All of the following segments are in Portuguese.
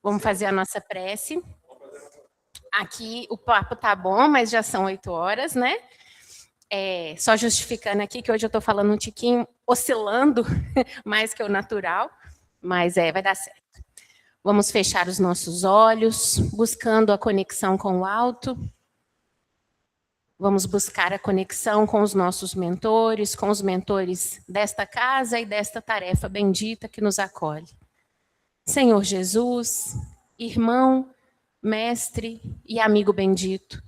Vamos fazer a nossa prece. Aqui o papo tá bom, mas já são 8 horas, né? Só justificando aqui que hoje eu estou falando um tiquinho oscilando mais que o natural, mas vai dar certo. Vamos fechar os nossos olhos, buscando a conexão com o alto. Vamos buscar a conexão com os nossos mentores, com os mentores desta casa e desta tarefa bendita que nos acolhe. Senhor Jesus, irmão, mestre e amigo bendito,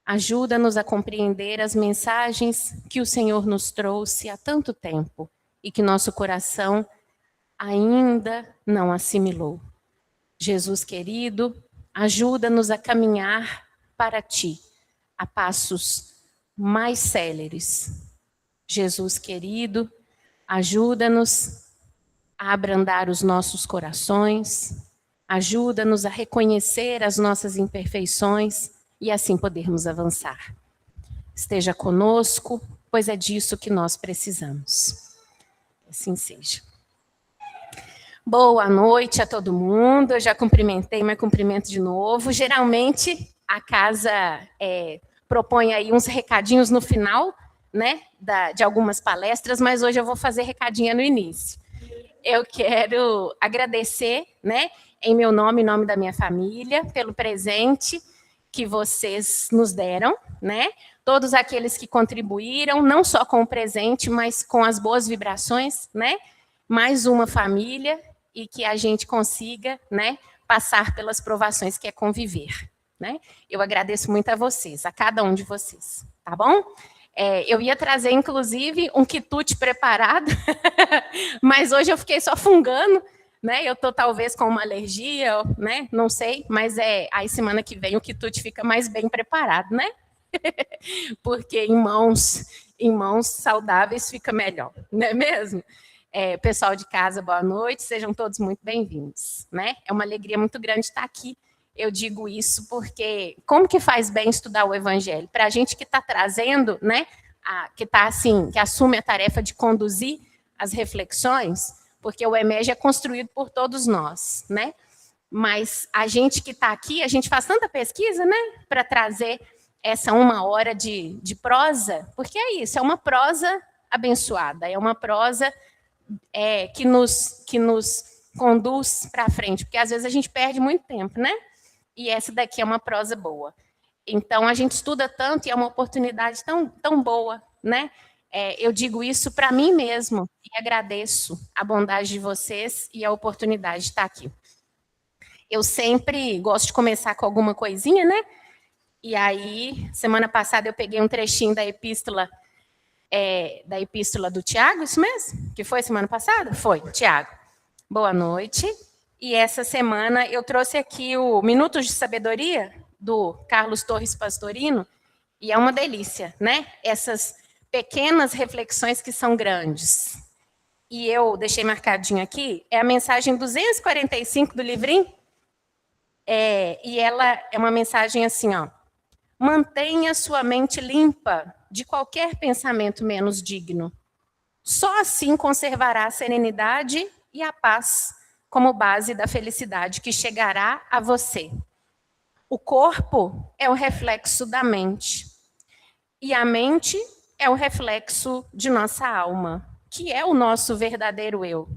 ajuda-nos a compreender as mensagens que o Senhor nos trouxe há tanto tempo e que nosso coração ainda não assimilou. Jesus querido, ajuda-nos a caminhar para Ti, a passos mais céleres. Jesus querido, ajuda-nos a abrandar os nossos corações, ajuda-nos a reconhecer as nossas imperfeições e assim podermos avançar. Esteja conosco, pois é disso que nós precisamos. Assim seja. Boa noite a todo mundo, eu já cumprimentei, mas cumprimento de novo. Geralmente a casa propõe aí uns recadinhos no final, né, de algumas palestras, mas hoje eu vou fazer recadinha no início. Eu quero agradecer, né, em meu nome, em nome da minha família, pelo presente que vocês nos deram, né? Todos aqueles que contribuíram, não só com o presente, mas com as boas vibrações, né? Mais uma família e que a gente consiga, né, passar pelas provações que é conviver, né? Eu agradeço muito a vocês, a cada um de vocês, tá bom? Eu ia trazer, inclusive, um quitute preparado, mas hoje eu fiquei só fungando, né? Eu estou, talvez, com uma alergia, né? Não sei, mas aí semana que vem o quitute fica mais bem preparado, né? Porque em mãos saudáveis fica melhor, não é mesmo? Pessoal de casa, boa noite, sejam todos muito bem-vindos, né? É uma alegria muito grande estar aqui. Eu digo isso porque como que faz bem estudar o Evangelho? Para a gente que está trazendo, né, que está assim, que assume a tarefa de conduzir as reflexões, porque o EMEG é construído por todos nós, né? Mas a gente que está aqui, a gente faz tanta pesquisa, né, para trazer essa 1 hora de prosa, porque é isso, é uma prosa abençoada, é uma prosa que nos conduz para frente, porque às vezes a gente perde muito tempo, né? E essa daqui é uma prosa boa. Então, a gente estuda tanto e é uma oportunidade tão boa, né? Eu digo isso para mim mesmo e agradeço a bondade de vocês e a oportunidade de estar aqui. Eu sempre gosto de começar com alguma coisinha, né? E aí, semana passada eu peguei um trechinho da epístola do Tiago, isso mesmo? Que foi semana passada? Foi, Tiago. Boa noite. E essa semana eu trouxe aqui o Minutos de Sabedoria, do Carlos Torres Pastorino, e é uma delícia, né? Essas pequenas reflexões que são grandes. E eu deixei marcadinho aqui, é a mensagem 245 do livrinho, e ela é uma mensagem assim, ó. Mantenha sua mente limpa de qualquer pensamento menos digno. Só assim conservará a serenidade e a paz como base da felicidade que chegará a você. O corpo é o reflexo da mente. E a mente é o reflexo de nossa alma, que é o nosso verdadeiro eu.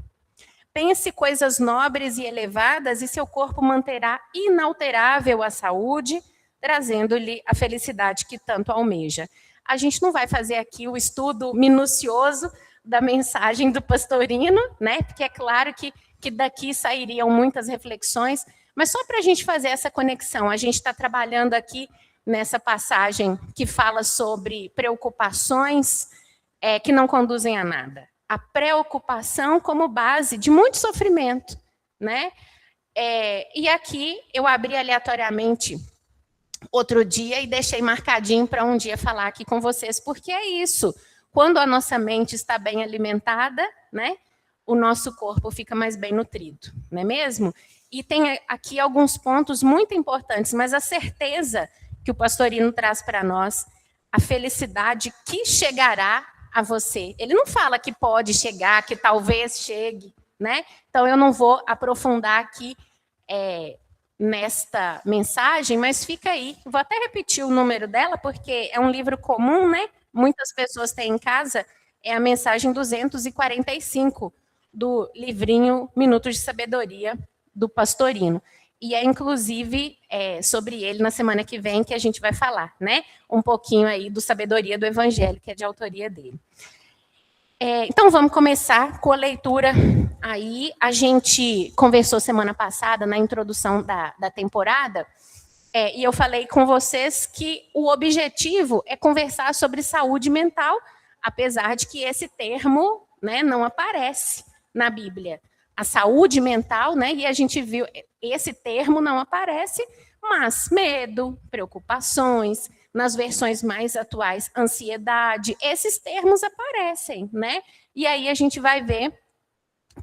Pense coisas nobres e elevadas e seu corpo manterá inalterável a saúde, trazendo-lhe a felicidade que tanto almeja. A gente não vai fazer aqui o estudo minucioso da mensagem do Pastorino, né? Porque é claro que daqui sairiam muitas reflexões, mas só para a gente fazer essa conexão, a gente está trabalhando aqui nessa passagem que fala sobre preocupações que não conduzem a nada. A preocupação como base de muito sofrimento, né? E aqui eu abri aleatoriamente outro dia e deixei marcadinho para um dia falar aqui com vocês, porque é isso. Quando a nossa mente está bem alimentada, né, o nosso corpo fica mais bem nutrido, não é mesmo? E tem aqui alguns pontos muito importantes, mas a certeza que o Pastorino traz para nós, a felicidade que chegará a você. Ele não fala que pode chegar, que talvez chegue, né? Então eu não vou aprofundar aqui nesta mensagem, mas fica aí. Vou até repetir o número dela, porque é um livro comum, né? Muitas pessoas têm em casa. É a mensagem 245 do livrinho Minutos de Sabedoria, do Pastorino. E é, inclusive, sobre ele na semana que vem que a gente vai falar, né? Um pouquinho aí do Sabedoria do Evangelho, que é de autoria dele. Então, vamos começar com a leitura. Aí, a gente conversou semana passada, na introdução da temporada, e eu falei com vocês que o objetivo é conversar sobre saúde mental, apesar de que esse termo, né, não aparece na Bíblia. A saúde mental, né, e a gente viu, esse termo não aparece, mas medo, preocupações, nas versões mais atuais, ansiedade, esses termos aparecem, né? E aí a gente vai ver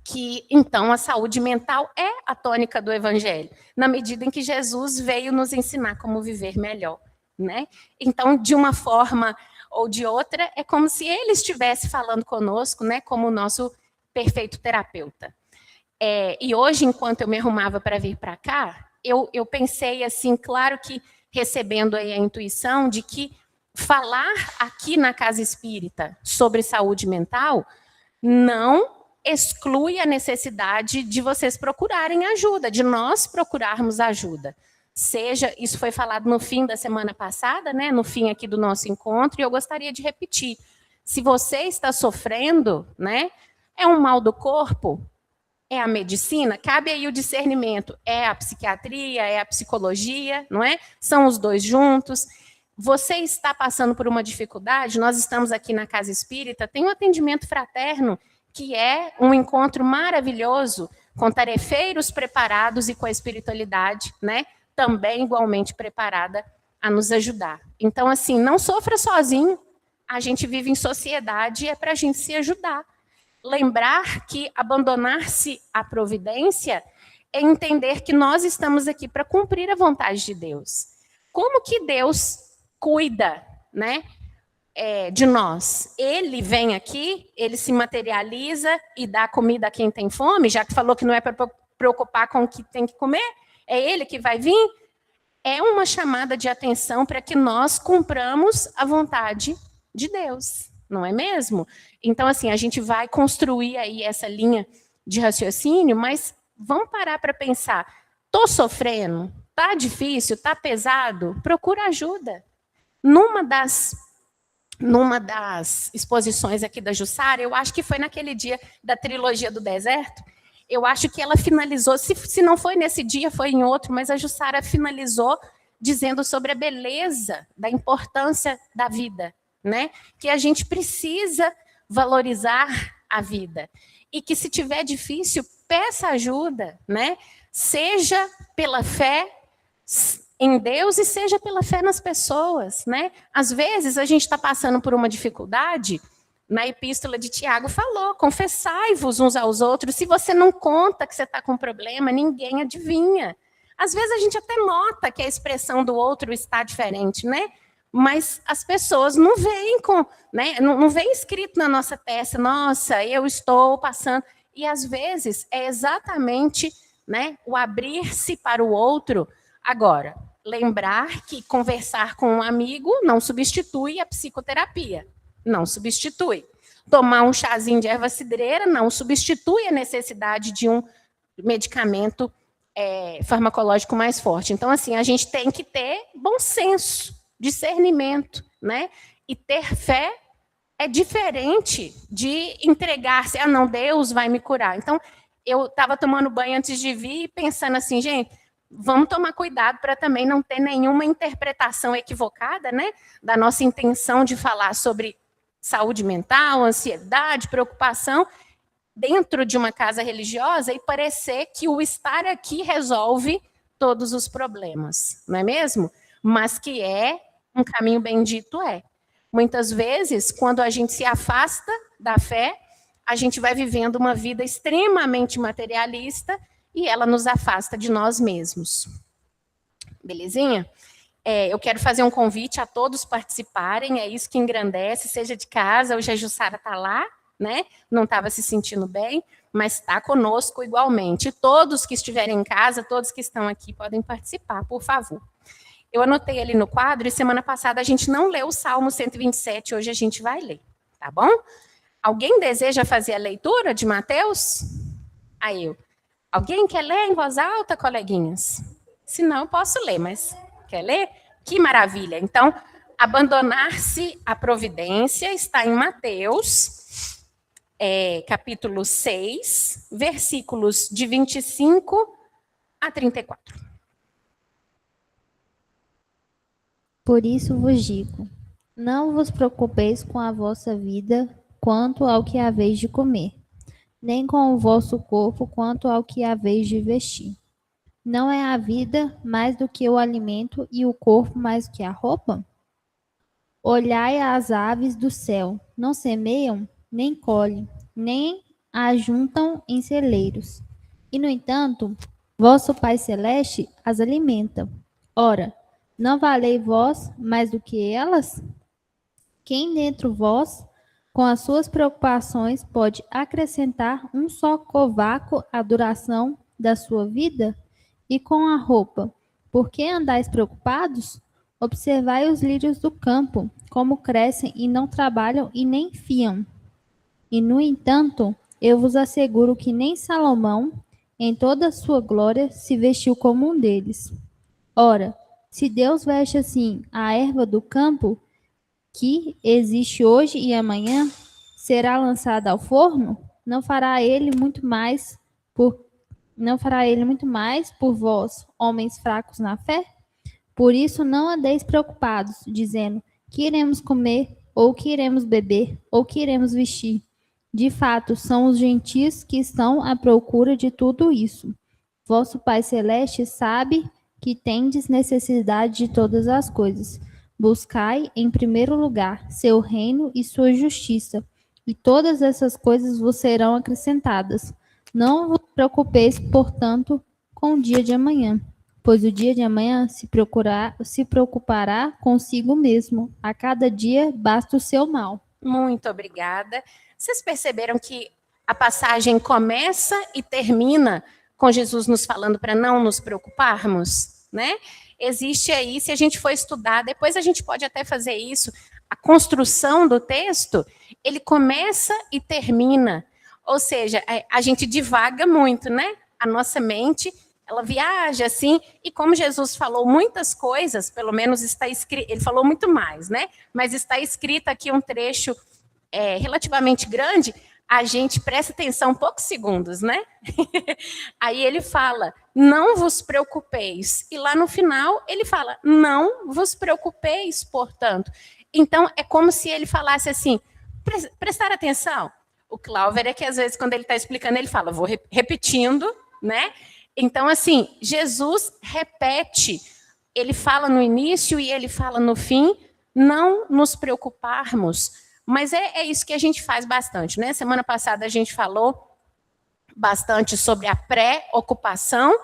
que, então, a saúde mental é a tônica do Evangelho, na medida em que Jesus veio nos ensinar como viver melhor, né? Então, de uma forma ou de outra, é como se ele estivesse falando conosco, né, como o nosso perfeito terapeuta. E hoje, enquanto eu me arrumava para vir para cá, eu pensei assim, claro que recebendo aí a intuição de que falar aqui na Casa Espírita sobre saúde mental não exclui a necessidade de vocês procurarem ajuda, de nós procurarmos ajuda. Seja, isso foi falado no fim da semana passada, né, no fim aqui do nosso encontro, e eu gostaria de repetir. Se você está sofrendo, né, é um mal do corpo, é a medicina, cabe aí o discernimento, é a psiquiatria, é a psicologia, não é? São os dois juntos. Você está passando por uma dificuldade, nós estamos aqui na Casa Espírita, tem um atendimento fraterno, que é um encontro maravilhoso, com tarefeiros preparados e com a espiritualidade, né? Também igualmente preparada a nos ajudar. Então, assim, não sofra sozinho, a gente vive em sociedade e é para a gente se ajudar. Lembrar que abandonar-se à providência é entender que nós estamos aqui para cumprir a vontade de Deus. Como que Deus cuida, né, de nós? Ele vem aqui, ele se materializa e dá comida a quem tem fome, já que falou que não é para preocupar com o que tem que comer, é ele que vai vir? É uma chamada de atenção para que nós cumpramos a vontade de Deus, não é mesmo? Então, assim, a gente vai construir aí essa linha de raciocínio, mas vamos parar para pensar. Estou sofrendo? Está difícil? Está pesado? Procura ajuda. Numa das exposições aqui da Jussara, eu acho que foi naquele dia da Trilogia do Deserto, eu acho que ela finalizou, se não foi nesse dia, foi em outro, mas a Jussara finalizou dizendo sobre a beleza, da importância da vida, né? Que a gente precisa valorizar a vida. E que se tiver difícil, peça ajuda, né? Seja pela fé em Deus e seja pela fé nas pessoas, né? Às vezes a gente está passando por uma dificuldade, na epístola de Tiago falou, confessai-vos uns aos outros, se você não conta que você está com problema, ninguém adivinha. Às vezes a gente até nota que a expressão do outro está diferente, né? Mas as pessoas não veem não vem escrito na nossa testa, nossa, eu estou passando. E às vezes é exatamente, né, o abrir-se para o outro. Agora, lembrar que conversar com um amigo não substitui a psicoterapia, não substitui. Tomar um chazinho de erva cidreira não substitui a necessidade de um medicamento farmacológico mais forte. Então, assim, a gente tem que ter bom senso, discernimento, né? E ter fé é diferente de entregar-se, não, Deus vai me curar. Então, eu estava tomando banho antes de vir e pensando assim, gente, vamos tomar cuidado para também não ter nenhuma interpretação equivocada, né, da nossa intenção de falar sobre saúde mental, ansiedade, preocupação, dentro de uma casa religiosa e parecer que o estar aqui resolve todos os problemas, não é mesmo? Mas que é um caminho bendito, é. Muitas vezes, quando a gente se afasta da fé, a gente vai vivendo uma vida extremamente materialista e ela nos afasta de nós mesmos. Belezinha? Eu quero fazer um convite a todos participarem, é isso que engrandece, seja de casa, hoje a Jussara está lá, né? Não estava se sentindo bem, mas está conosco igualmente. Todos que estiverem em casa, todos que estão aqui podem participar, por favor. Eu anotei ali no quadro, e semana passada a gente não leu o Salmo 127, hoje a gente vai ler, tá bom? Alguém deseja fazer a leitura de Mateus? Aí eu. Alguém quer ler em voz alta, coleguinhas? Se não, eu posso ler, mas quer ler? Que maravilha! Então, abandonar-se à providência está em Mateus, capítulo 6, versículos de 25 a 34. Por isso vos digo, não vos preocupeis com a vossa vida quanto ao que haveis de comer, nem com o vosso corpo quanto ao que haveis de vestir. Não é a vida mais do que o alimento e o corpo mais do que a roupa? Olhai as aves do céu, não semeiam, nem colhem, nem ajuntam em celeiros. E, no entanto, vosso Pai Celeste as alimenta. Ora, não valei vós mais do que elas? Quem dentre vós, com as suas preocupações, pode acrescentar um só covaco à duração da sua vida? E com a roupa, por que andais preocupados? Observai os lírios do campo, como crescem e não trabalham e nem fiam. E, no entanto, eu vos asseguro que nem Salomão, em toda a sua glória, se vestiu como um deles. Ora, se Deus veste assim a erva do campo, que existe hoje e amanhã, será lançada ao forno? Não fará ele muito mais por vós, homens fracos na fé? Por isso não andeis preocupados, dizendo: que iremos comer, ou que iremos beber, ou que iremos vestir. De fato, são os gentios que estão à procura de tudo isso. Vosso Pai Celeste sabe que tendes necessidade de todas as coisas. Buscai, em primeiro lugar, seu reino e sua justiça, e todas essas coisas vos serão acrescentadas. Não vos preocupeis, portanto, com o dia de amanhã, pois o dia de amanhã se preocupará consigo mesmo. A cada dia basta o seu mal. Muito obrigada. Vocês perceberam que a passagem começa e termina com Jesus nos falando para não nos preocuparmos, né? Existe aí, se a gente for estudar, depois a gente pode até fazer isso, a construção do texto, ele começa e termina. Ou seja, a gente divaga muito, né? A nossa mente, ela viaja assim, e como Jesus falou muitas coisas, pelo menos está escrito, ele falou muito mais, né? Mas está escrito aqui um trecho relativamente grande, a gente presta atenção poucos segundos, né? Aí ele fala, não vos preocupeis. E lá no final ele fala, não vos preocupeis, portanto. Então é como se ele falasse assim, prestar atenção. O Clauber é que às vezes quando ele está explicando, ele fala, vou repetindo, né? Então assim, Jesus repete, ele fala no início e ele fala no fim, não nos preocuparmos. Mas é isso que a gente faz bastante, né? Semana passada a gente falou bastante sobre a pré-ocupação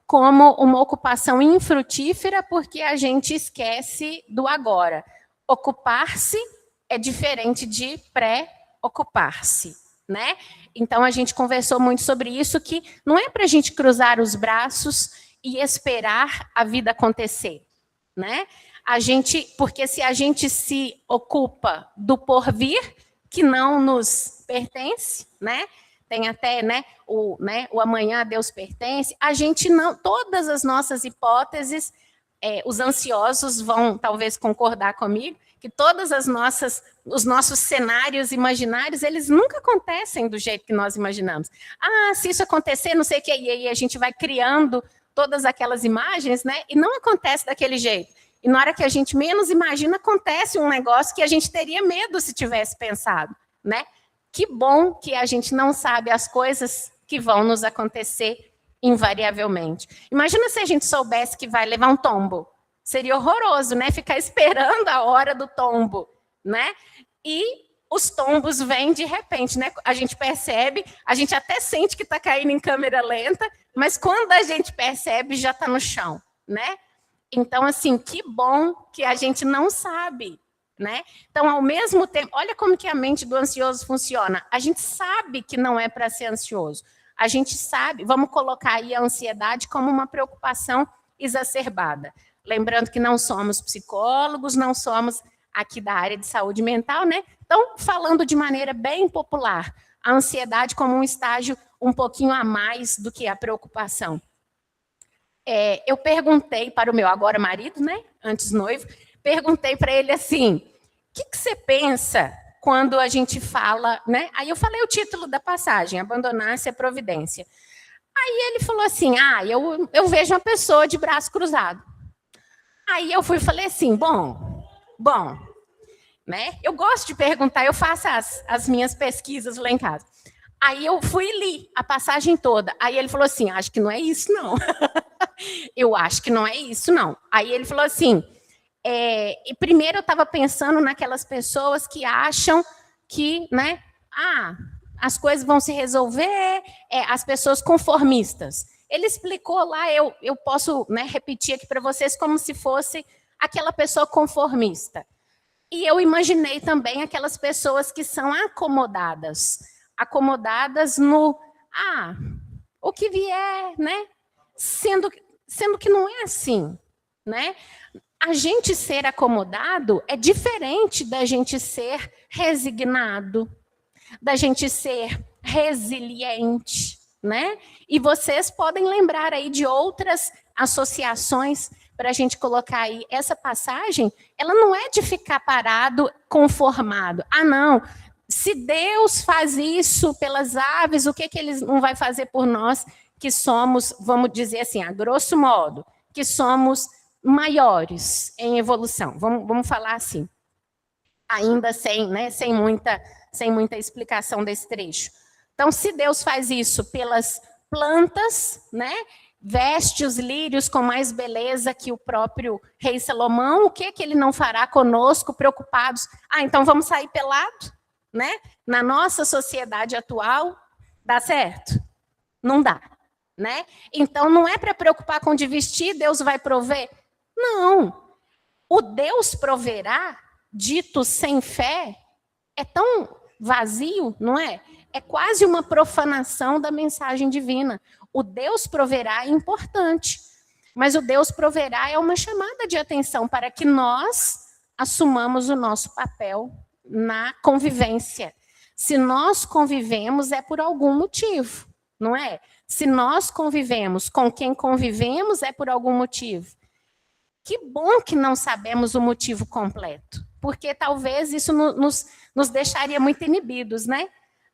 como uma ocupação infrutífera, porque a gente esquece do agora. Ocupar-se é diferente de pré-ocupar-se, né? Então a gente conversou muito sobre isso, que não é para a gente cruzar os braços e esperar a vida acontecer, né? Porque se a gente se ocupa do porvir, que não nos pertence, né? Tem até, né, o amanhã a Deus pertence, a gente não, todas as nossas hipóteses, os ansiosos vão talvez concordar comigo, que os nossos cenários imaginários, eles nunca acontecem do jeito que nós imaginamos. Ah, se isso acontecer, não sei o que, e aí a gente vai criando todas aquelas imagens, né? E não acontece daquele jeito. E na hora que a gente menos imagina, acontece um negócio que a gente teria medo se tivesse pensado, né? Que bom que a gente não sabe as coisas que vão nos acontecer invariavelmente. Imagina se a gente soubesse que vai levar um tombo. Seria horroroso, né? Ficar esperando a hora do tombo, né? E os tombos vêm de repente, né? A gente percebe, a gente até sente que está caindo em câmera lenta, mas quando a gente percebe, já está no chão, né? Então, assim, que bom que a gente não sabe né? Então, ao mesmo tempo, olha como que a mente do ansioso funciona. A gente sabe que não é para ser ansioso. A gente sabe, vamos colocar aí a ansiedade como uma preocupação exacerbada. Lembrando que não somos psicólogos, não somos aqui da área de saúde mental, né? Então, falando de maneira bem popular, a ansiedade como um estágio um pouquinho a mais do que a preocupação. Eu perguntei para o meu agora marido, né? Antes noivo, perguntei para ele assim, o que você pensa quando a gente fala, né? Aí eu falei o título da passagem, Abandonar-se a Providência. Aí ele falou assim, eu vejo uma pessoa de braço cruzado. Aí eu fui e falei assim, bom, né? Eu gosto de perguntar, eu faço as minhas pesquisas lá em casa. Aí eu fui e li a passagem toda. Aí ele falou assim, acho que não é isso, não. Eu acho que não é isso, não. Aí ele falou assim, e primeiro eu estava pensando naquelas pessoas que acham que, né, as coisas vão se resolver, as pessoas conformistas. Ele explicou lá, eu posso, né, repetir aqui para vocês como se fosse aquela pessoa conformista. E eu imaginei também aquelas pessoas que são acomodadas no, o que vier, né? Sendo que não é assim, né? A gente ser acomodado é diferente da gente ser resignado, da gente ser resiliente, né? E vocês podem lembrar aí de outras associações para a gente colocar aí. Essa passagem, ela não é de ficar parado, conformado. Não, se Deus faz isso pelas aves, o que Ele não vai fazer por nós, que somos, vamos dizer assim, a grosso modo, que somos maiores em evolução. Vamos falar assim, ainda sem muita explicação desse trecho. Então, se Deus faz isso pelas plantas, né, veste os lírios com mais beleza que o próprio rei Salomão, o que Ele não fará conosco, preocupados? Então vamos sair pelado, né? Na nossa sociedade atual, dá certo? Não dá, né? Então não é para preocupar com de vestir, Deus vai prover? Não. O Deus proverá, dito sem fé, é tão vazio, não é? É quase uma profanação da mensagem divina. O Deus proverá é importante, mas o Deus proverá é uma chamada de atenção para que nós assumamos o nosso papel na convivência. Se nós convivemos é por algum motivo, não é? Se nós convivemos com quem convivemos é por algum motivo. Que bom que não sabemos o motivo completo, porque talvez isso nos deixaria muito inibidos, né?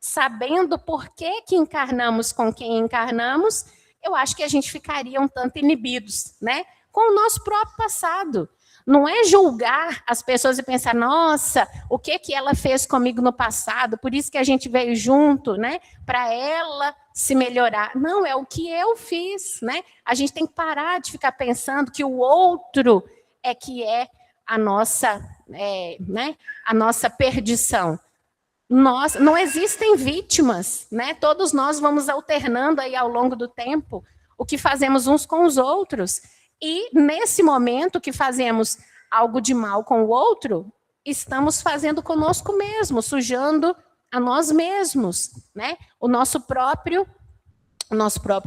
Sabendo por que encarnamos com quem encarnamos, eu acho que a gente ficaria um tanto inibidos, né? Com o nosso próprio passado. Não é julgar as pessoas e pensar, nossa, o que ela fez comigo no passado, por isso que a gente veio junto, né? Para ela se melhorar. Não, é o que eu fiz, né? A gente tem que parar de ficar pensando que o outro é que é a nossa, né? A nossa perdição. Não existem vítimas, né? Todos nós vamos alternando aí ao longo do tempo o que fazemos uns com os outros. E nesse momento que fazemos algo de mal com o outro, estamos fazendo conosco mesmo, sujando a nós mesmos, né? O nosso próprio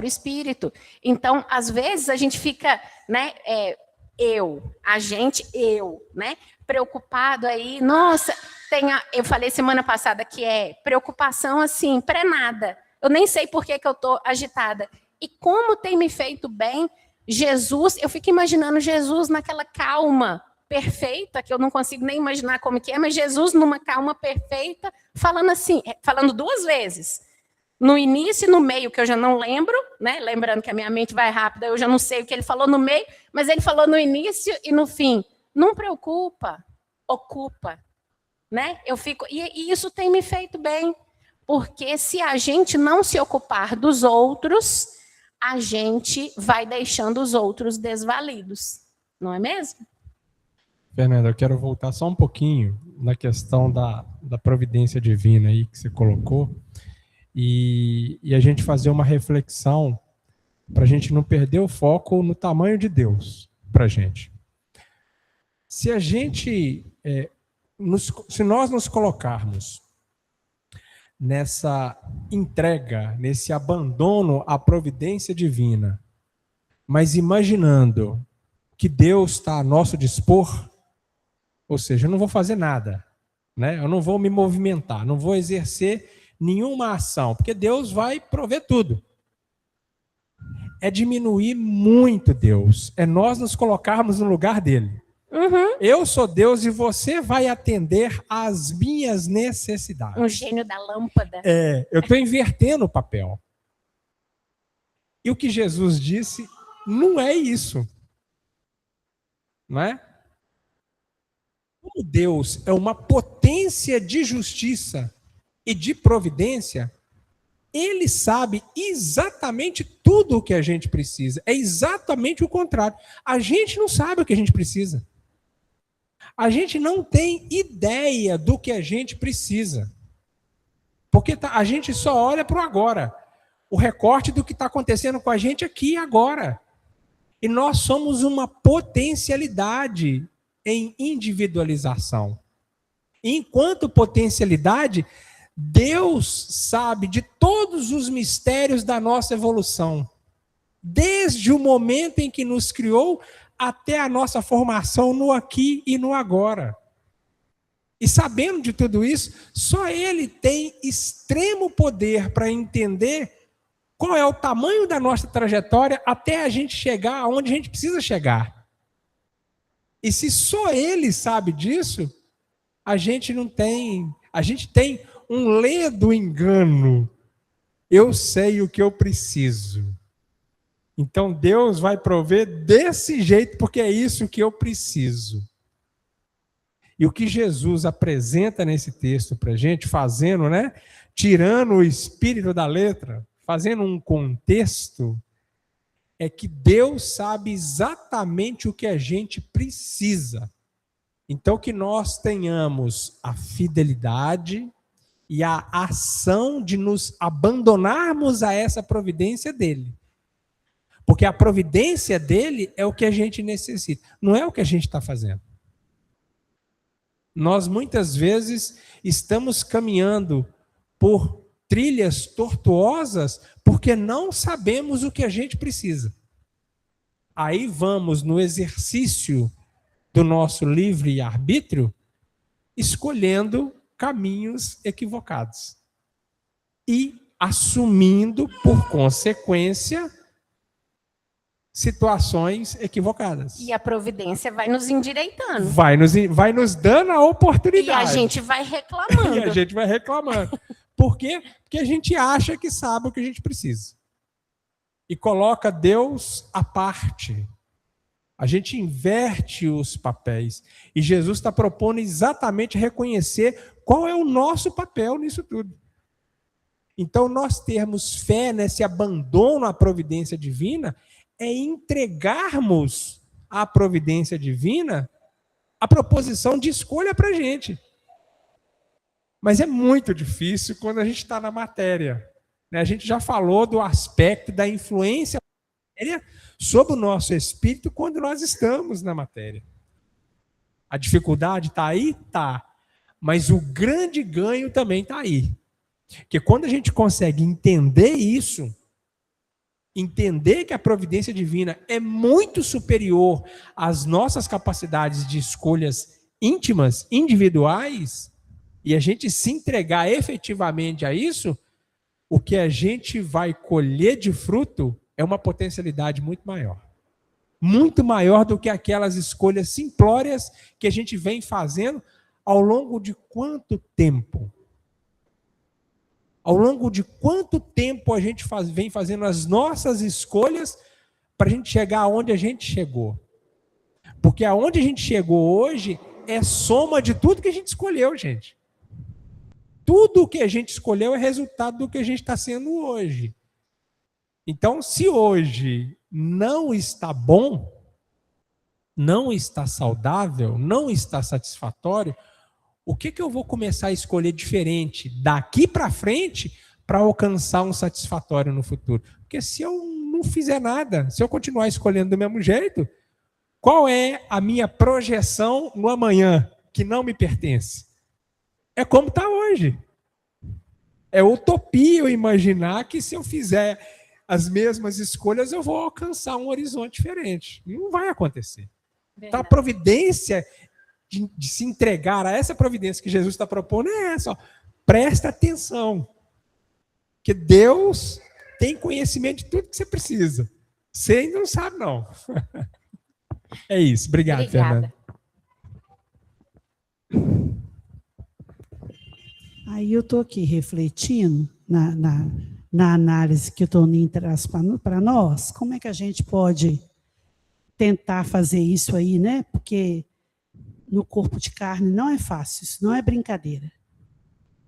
espírito. Então, às vezes a gente fica, né? Eu, né? Preocupado aí, nossa, eu falei semana passada que preocupação assim, pré-nada. Eu nem sei por que eu estou agitada. E como tem me feito bem, Jesus, eu fico imaginando Jesus naquela calma perfeita, que eu não consigo nem imaginar como que é, mas Jesus numa calma perfeita, falando assim, falando duas vezes. No início e no meio, que eu já não lembro, né? Lembrando que a minha mente vai rápida, eu já não sei o que ele falou no meio, mas ele falou no início e no fim. Não preocupa, ocupa, né? E isso tem me feito bem, porque se a gente não se ocupar dos outros, a gente vai deixando os outros desvalidos, não é mesmo? Fernanda, eu quero voltar só um pouquinho na questão da providência divina aí que você colocou, e a gente fazer uma reflexão para a gente não perder o foco no tamanho de Deus para a gente. Se a gente se nós nos colocarmos nessa entrega, nesse abandono à providência divina, mas imaginando que Deus está a nosso dispor, ou seja, eu não vou fazer nada, né? Eu não vou me movimentar, não vou exercer nenhuma ação, porque Deus vai prover tudo. É diminuir muito Deus, é nós nos colocarmos no lugar dele. Uhum. Eu sou Deus e você vai atender às minhas necessidades. Um gênio da lâmpada. Eu estou invertendo o papel. E o que Jesus disse não é isso. Não é? Como Deus é uma potência de justiça e de providência, ele sabe exatamente tudo o que a gente precisa. É exatamente o contrário. A gente não sabe o que a gente precisa. A gente não tem ideia do que a gente precisa. Porque a gente só olha para o agora. O recorte do que está acontecendo com a gente aqui e agora. E nós somos uma potencialidade em individualização. Enquanto potencialidade, Deus sabe de todos os mistérios da nossa evolução. Desde o momento em que nos criou até a nossa formação no aqui e no agora. E sabendo de tudo isso, só Ele tem extremo poder para entender qual é o tamanho da nossa trajetória até a gente chegar aonde a gente precisa chegar. E se só Ele sabe disso, a gente tem um ledo engano. Eu sei o que eu preciso. Então Deus vai prover desse jeito, porque é isso que eu preciso. E o que Jesus apresenta nesse texto para a gente, fazendo, né? Tirando o espírito da letra, fazendo um contexto, é que Deus sabe exatamente o que a gente precisa. Então que nós tenhamos a fidelidade e a ação de nos abandonarmos a essa providência dele. Porque a providência dele é o que a gente necessita, não é o que a gente está fazendo. Nós muitas vezes estamos caminhando por trilhas tortuosas porque não sabemos o que a gente precisa. Aí vamos no exercício do nosso livre-arbítrio escolhendo caminhos equivocados e assumindo, por consequência, situações equivocadas. E a providência vai nos endireitando. Vai nos dando a oportunidade. E a gente vai reclamando. E a gente vai reclamando. Por quê? Porque a gente acha que sabe o que a gente precisa. E coloca Deus à parte. A gente inverte os papéis. E Jesus está propondo exatamente reconhecer qual é o nosso papel nisso tudo. Então, nós termos fé nesse abandono à providência divina é entregarmos à providência divina a proposição de escolha para a gente. Mas é muito difícil quando a gente está na matéria. A gente já falou do aspecto da influência da matéria sobre o nosso espírito quando nós estamos na matéria. A dificuldade está aí? Está. Mas o grande ganho também está aí. Porque quando a gente consegue entender isso, entender que a providência divina é muito superior às nossas capacidades de escolhas íntimas, individuais, e a gente se entregar efetivamente a isso, o que a gente vai colher de fruto é uma potencialidade muito maior do que aquelas escolhas simplórias que a gente vem fazendo ao longo de quanto tempo? Ao longo de quanto tempo a gente vem fazendo as nossas escolhas para a gente chegar aonde a gente chegou? Porque aonde a gente chegou hoje é soma de tudo que a gente escolheu, gente. Tudo o que a gente escolheu é resultado do que a gente está sendo hoje. Então, se hoje não está bom, não está saudável, não está satisfatório, o que eu vou começar a escolher diferente daqui para frente para alcançar um satisfatório no futuro? Porque se eu não fizer nada, se eu continuar escolhendo do mesmo jeito, qual é a minha projeção no amanhã? que não me pertence. É como está hoje. É utopia eu imaginar que se eu fizer as mesmas escolhas, eu vou alcançar um horizonte diferente. Não vai acontecer. Então, a providência de se entregar a essa providência que Jesus está propondo é essa. Ó. Presta atenção. Que Deus tem conhecimento de tudo que você precisa. Você ainda não sabe, não. É isso. Obrigado, Fernanda. Aí eu estou aqui refletindo na análise que o Toninho traz para nós, como é que a gente pode tentar fazer isso aí, né? Porque no corpo de carne não é fácil, isso não é brincadeira.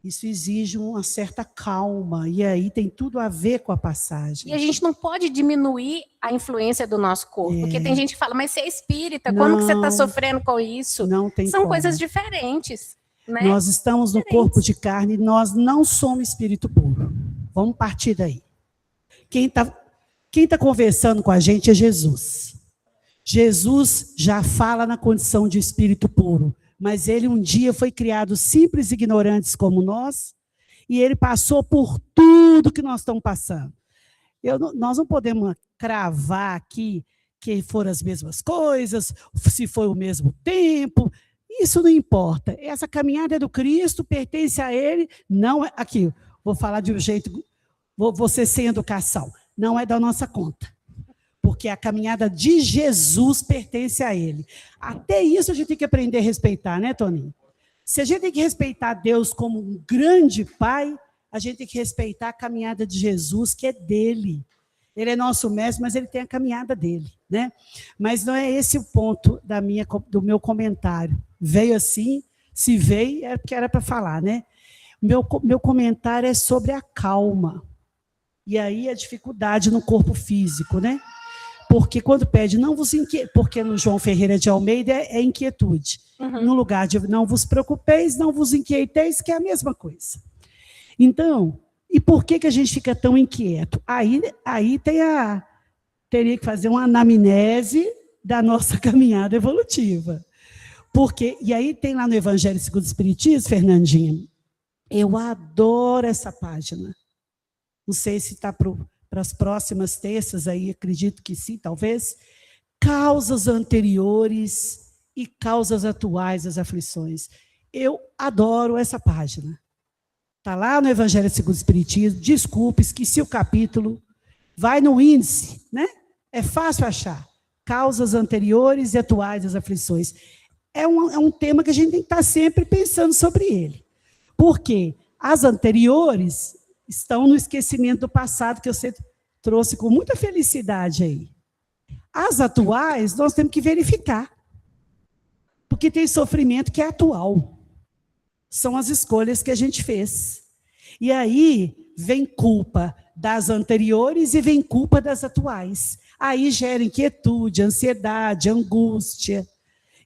Isso exige uma certa calma, e aí tem tudo a ver com a passagem. E a gente não pode diminuir a influência do nosso corpo, porque tem gente que fala, mas você é espírita, Não, como que você está sofrendo com isso? Não tem São como. coisas diferentes. Né? Nós estamos no corpo de carne, nós não somos espírito puro. Vamos partir daí. Quem tá conversando com a gente é Jesus. Jesus já fala na condição de espírito puro, mas ele um dia foi criado simples e ignorantes como nós, e ele passou por tudo que nós estamos passando. Nós não podemos cravar aqui que foram as mesmas coisas, se foi o mesmo tempo, isso não importa. Essa caminhada do Cristo pertence a ele, não é, aqui, vou falar de um jeito, vou ser sem educação, não é da nossa conta. Porque a caminhada de Jesus pertence a ele. Até isso a gente tem que aprender a respeitar, né, Toninho? Se a gente tem que respeitar Deus como um grande pai, a gente tem que respeitar a caminhada de Jesus, que é dele. Ele é nosso mestre, mas ele tem a caminhada dele, né? Mas não é esse o ponto do meu comentário. Veio assim, se veio, é porque era para falar, né? Meu comentário é sobre a calma. E aí a dificuldade no corpo físico, né? Porque quando pede, não vos inquieteis, porque no João Ferreira de Almeida é inquietude. No lugar de não vos preocupeis, não vos inquieteis, que é a mesma coisa. Então, e por que a gente fica tão inquieto? Aí teria que fazer uma anamnese da nossa caminhada evolutiva. E aí tem lá no Evangelho segundo o Espiritismo, Fernandinha, eu adoro essa página. Não sei se está para as próximas terças, aí acredito que sim, talvez. Causas anteriores e causas atuais das aflições. Eu adoro essa página. Está lá no Evangelho segundo o Espiritismo. Desculpe, esqueci o capítulo. Vai no índice, né? É fácil achar. Causas anteriores e atuais das aflições. É um tema que a gente tem que estar sempre pensando sobre ele. Porque as anteriores estão no esquecimento do passado, que você trouxe com muita felicidade aí. As atuais, nós temos que verificar. Porque tem sofrimento que é atual. São as escolhas que a gente fez. E aí vem culpa das anteriores e vem culpa das atuais. Aí gera inquietude, ansiedade, angústia.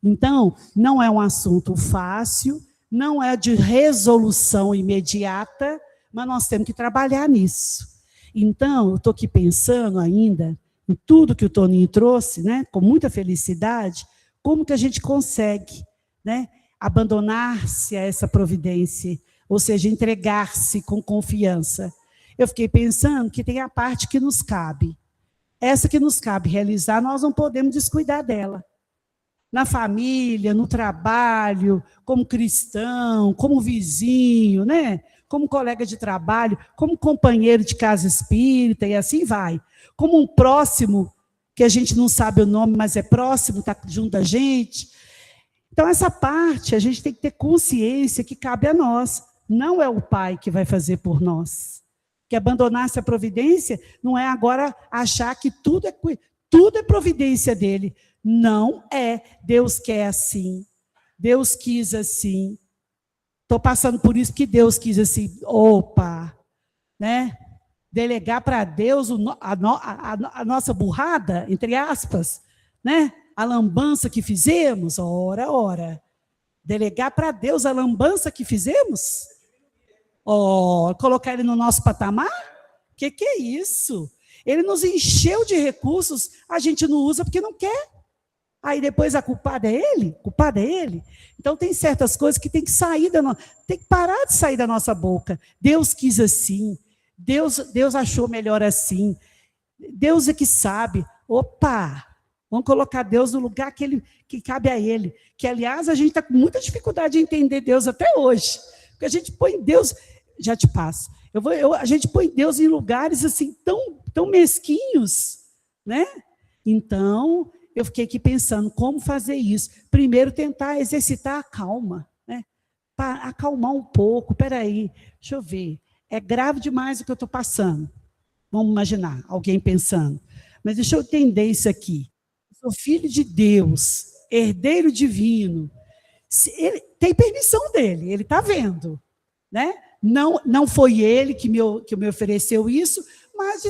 Então, não é um assunto fácil, não é de resolução imediata, mas nós temos que trabalhar nisso. Então, eu estou aqui pensando ainda em tudo que o Toninho trouxe, né, com muita felicidade, como que a gente consegue, né, abandonar-se a essa providência, ou seja, entregar-se com confiança. Eu fiquei pensando que tem a parte que nos cabe. Essa que nos cabe realizar, nós não podemos descuidar dela. Na família, no trabalho, como cristão, como vizinho, né? Como colega de trabalho, como companheiro de casa espírita, e assim vai. Como um próximo, que a gente não sabe o nome, mas é próximo, está junto da gente. Então, essa parte, a gente tem que ter consciência que cabe a nós. Não é o pai que vai fazer por nós. Que abandonar-se a providência não é agora achar que tudo é providência dele. Não é. Deus quer assim. Deus quis assim. Estou passando por isso porque Deus quis assim. Opa! Né? Delegar para Deus a nossa burrada, entre aspas, né? A lambança que fizemos, ora. Delegar para Deus a lambança que fizemos? Colocar ele no nosso patamar? Que é isso? Ele nos encheu de recursos, a gente não usa porque não quer. Aí depois a culpada é ele? Culpada é ele? Então tem certas coisas que tem que sair tem que parar de sair da nossa boca. Deus quis assim. Deus achou melhor assim. Deus é que sabe. Opa! Vamos colocar Deus no lugar que cabe a ele. Que, aliás, a gente está com muita dificuldade de entender Deus até hoje. Porque a gente põe Deus... Já te passo. A gente põe Deus em lugares assim tão mesquinhos, né? Então, eu fiquei aqui pensando como fazer isso. Primeiro, tentar exercitar a calma, né? Para acalmar um pouco. Espera aí, deixa eu ver. É grave demais o que eu estou passando. Vamos imaginar alguém pensando. Mas deixa eu entender isso aqui. Sou filho de Deus, herdeiro divino. Ele tem permissão dele, ele está vendo, né? Não foi ele que me ofereceu isso, mas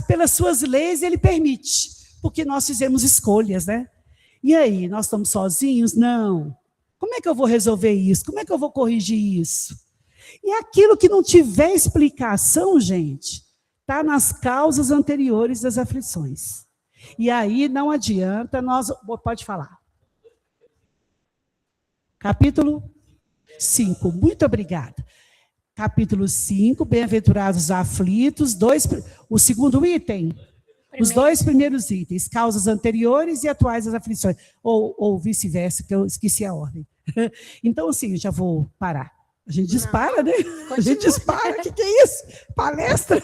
pelas suas leis ele permite, porque nós fizemos escolhas, né? E aí, nós estamos sozinhos? Não. Como é que eu vou resolver isso? Como é que eu vou corrigir isso? E aquilo que não tiver explicação, gente, está nas causas anteriores das aflições. E aí não adianta pode falar. Capítulo 5, muito obrigada. Capítulo 5, bem-aventurados os aflitos, o segundo item, os 2 primeiros itens, causas anteriores e atuais das aflições, ou vice-versa, que eu esqueci a ordem. Então, assim, eu já vou parar. A gente dispara, né? Continua. A gente dispara, o que é isso? Palestra?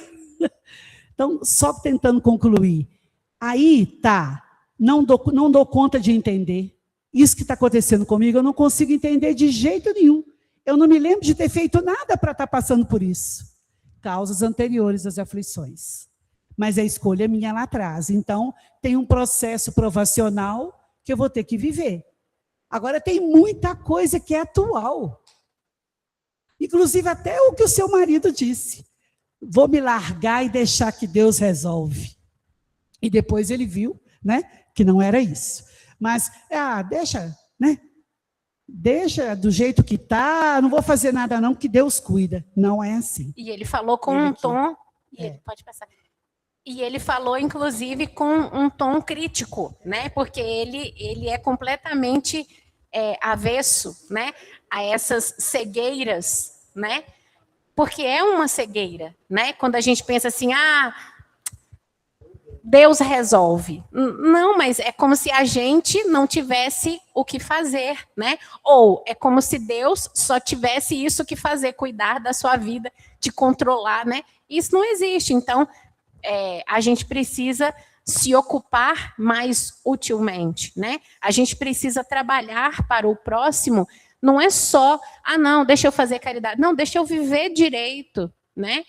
Então, só tentando concluir. Aí, não dou conta de entender. Isso que está acontecendo comigo, eu não consigo entender de jeito nenhum. Eu não me lembro de ter feito nada para estar passando por isso. Causas anteriores às aflições. Mas a escolha é minha lá atrás. Então, tem um processo provacional que eu vou ter que viver. Agora, tem muita coisa que é atual. Inclusive, até o que o seu marido disse. Vou me largar e deixar que Deus resolve. E depois ele viu, né, que não era isso. Mas, deixa, né? Deixa do jeito que está, não vou fazer nada não, que Deus cuida. Não é assim. E ele falou com um tom... Pode passar. E ele falou, inclusive, com um tom crítico, né? Porque ele é completamente avesso, né, a essas cegueiras, né? Porque é uma cegueira, né? Quando a gente pensa assim, Deus resolve. Não, mas é como se a gente não tivesse o que fazer, né? Ou é como se Deus só tivesse isso que fazer, cuidar da sua vida, te controlar, né? Isso não existe. Então, a gente precisa se ocupar mais utilmente, né? A gente precisa trabalhar para o próximo. Não é só, não, deixa eu fazer caridade. Não, deixa eu viver direito, né?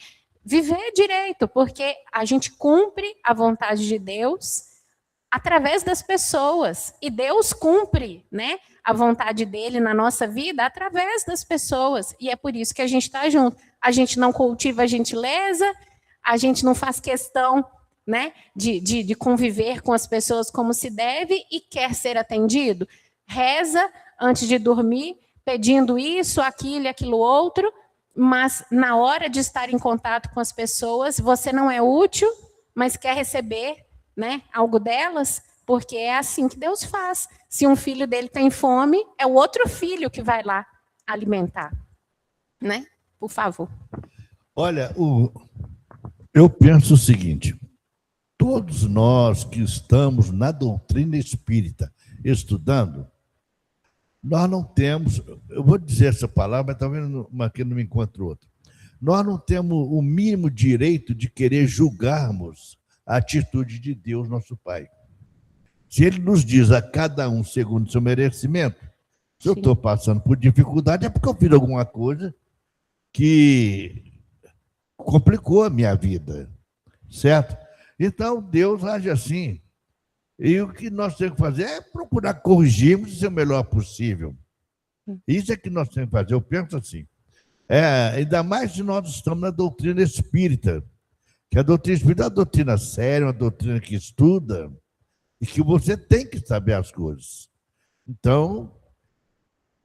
Viver direito, porque a gente cumpre a vontade de Deus através das pessoas. E Deus cumpre, né, a vontade dele na nossa vida através das pessoas. E é por isso que a gente está junto. A gente não cultiva a gentileza, a gente não faz questão, né, de conviver com as pessoas como se deve e quer ser atendido. Reza antes de dormir, pedindo isso, aquilo e aquilo outro, mas na hora de estar em contato com as pessoas, você não é útil, mas quer receber, né, algo delas, porque é assim que Deus faz. Se um filho dele tem fome, é o outro filho que vai lá alimentar, né? Por favor. Olha, eu penso o seguinte, todos nós que estamos na doutrina espírita, estudando, nós não temos, eu vou dizer essa palavra, mas talvez aqui não me encontre outra. Nós não temos o mínimo direito de querer julgarmos a atitude de Deus, nosso Pai. Se Ele nos diz a cada um segundo o seu merecimento, se eu estou passando por dificuldade, é porque eu fiz alguma coisa que complicou a minha vida, certo? Então, Deus age assim. E o que nós temos que fazer é procurar corrigirmos e ser o melhor possível. Isso é que nós temos que fazer. Eu penso assim. Ainda mais se nós estamos na doutrina espírita. Que a doutrina espírita é uma doutrina séria, uma doutrina que estuda e que você tem que saber as coisas. Então,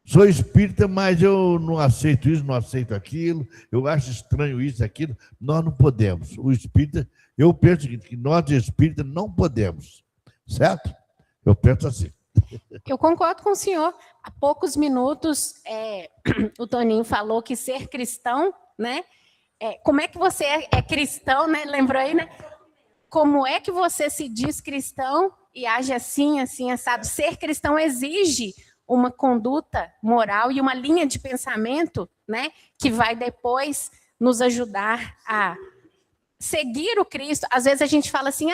sou espírita, mas eu não aceito isso, não aceito aquilo, eu acho estranho isso, aquilo. Nós não podemos. O espírita, eu penso que nós espíritas não podemos. Certo? Eu penso assim. Eu concordo com o senhor. Há poucos minutos, o Toninho falou que ser cristão, né? Como é que você é cristão, né? Lembrou aí, né? Como é que você se diz cristão e age assim, assim, assado? Ser cristão exige uma conduta moral e uma linha de pensamento, né? Que vai depois nos ajudar a seguir o Cristo. Às vezes a gente fala assim,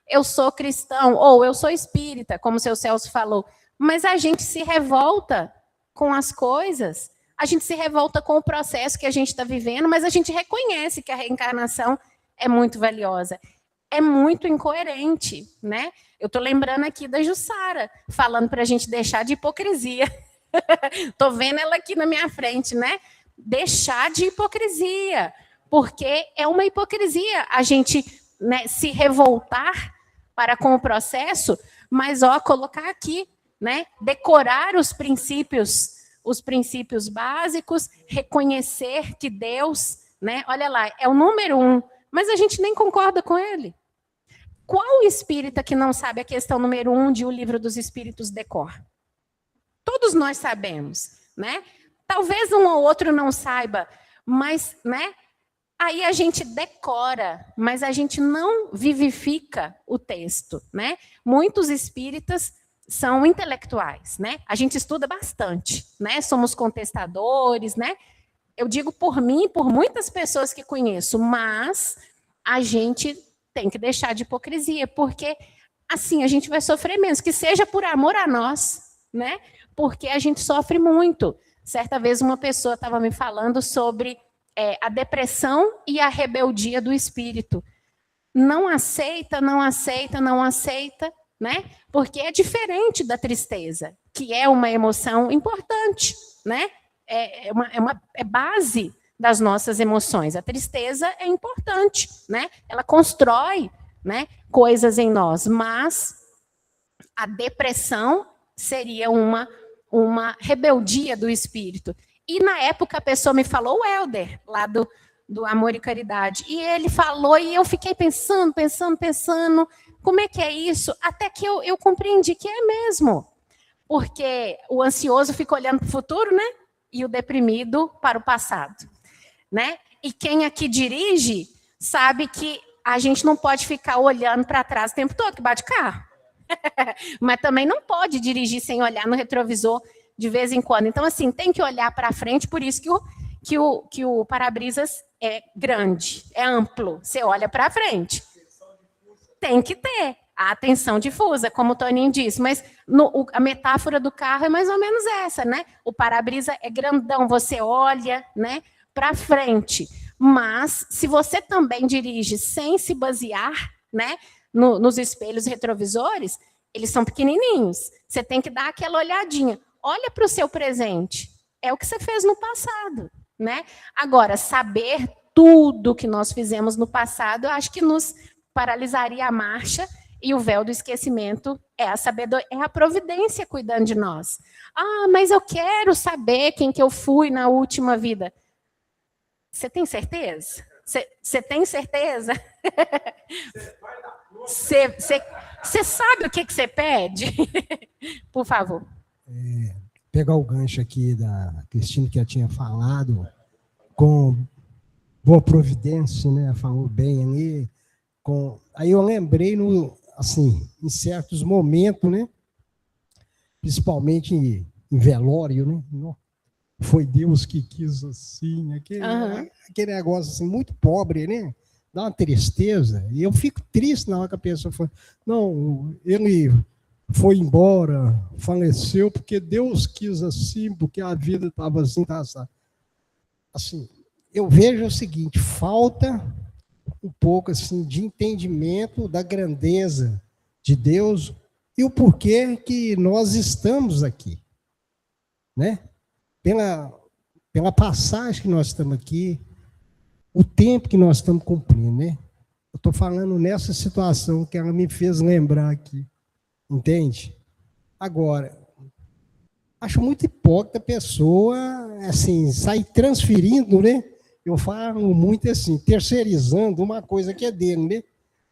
eu sou cristão, ou eu sou espírita, como o seu Celso falou, mas a gente se revolta com as coisas, a gente se revolta com o processo que a gente está vivendo, mas a gente reconhece que a reencarnação é muito valiosa. É muito incoerente, né? Eu estou lembrando aqui da Jussara, falando para a gente deixar de hipocrisia. Estou vendo ela aqui na minha frente, né? Deixar de hipocrisia, porque é uma hipocrisia a gente, né, se revoltar para com o processo, mas colocar aqui, né, decorar os princípios básicos, reconhecer que Deus, né, olha lá, é o número 1, mas a gente nem concorda com ele. Qual espírita que não sabe a questão número 1 de O Livro dos Espíritos de cor? Todos nós sabemos, né? Talvez um ou outro não saiba, mas, né? Aí a gente decora, mas a gente não vivifica o texto, né? Muitos espíritas são intelectuais, né? A gente estuda bastante, né? Somos contestadores, né? Eu digo por mim e por muitas pessoas que conheço, mas a gente tem que deixar de hipocrisia, porque assim a gente vai sofrer menos, que seja por amor a nós, né? Porque a gente sofre muito. Certa vez uma pessoa estava me falando sobre a depressão e a rebeldia do espírito. Não aceita, né? Porque é diferente da tristeza, que é uma emoção importante, né? É base das nossas emoções. A tristeza é importante, né? Ela constrói, né, coisas em nós, mas a depressão seria uma rebeldia do espírito. E na época a pessoa me falou, o Helder, lá do Amor e Caridade, e ele falou, e eu fiquei pensando, como é que é isso? Até que eu compreendi que é mesmo. Porque o ansioso fica olhando para o futuro, né? E o deprimido para o passado, né? E quem aqui dirige sabe que a gente não pode ficar olhando para trás o tempo todo, que bate carro. Mas também não pode dirigir sem olhar no retrovisor de vez em quando. Então, assim, tem que olhar para frente, por isso que o para-brisas é grande, é amplo. Você olha para frente. Tem que ter a atenção difusa, como o Toninho disse, mas a metáfora do carro é mais ou menos essa, né? O para-brisa é grandão, você olha, né, para frente. Mas, se você também dirige sem se basear, né, nos espelhos retrovisores, eles são pequenininhos. Você tem que dar aquela olhadinha. Olha para o seu presente. É o que você fez no passado, né? Agora, saber tudo que nós fizemos no passado, eu acho que nos paralisaria a marcha, e o véu do esquecimento é a sabedoria, é a providência cuidando de nós. Mas eu quero saber quem que eu fui na última vida. Você tem certeza? Você tem certeza? Você sabe o que você pede? Por favor. Pegar o gancho aqui da Cristina, que já tinha falado, com boa providência, né? Falou bem ali. Aí eu lembrei, assim, em certos momentos, né? Principalmente em velório, né? Foi Deus que quis assim, aquele negócio assim, muito pobre, né? Dá uma tristeza. E eu fico triste na hora que a pessoa fala, não, ele foi embora, faleceu, porque Deus quis assim, porque a vida estava assim, tá assim. Eu vejo o seguinte, falta um pouco assim, de entendimento da grandeza de Deus e o porquê que nós estamos aqui, né? Pela passagem que nós estamos aqui, o tempo que nós estamos cumprindo, né? Eu estou falando nessa situação que ela me fez lembrar aqui, entende? Agora, acho muito hipócrita a pessoa, assim, sair transferindo, né? Eu falo muito assim, terceirizando uma coisa que é dele, né?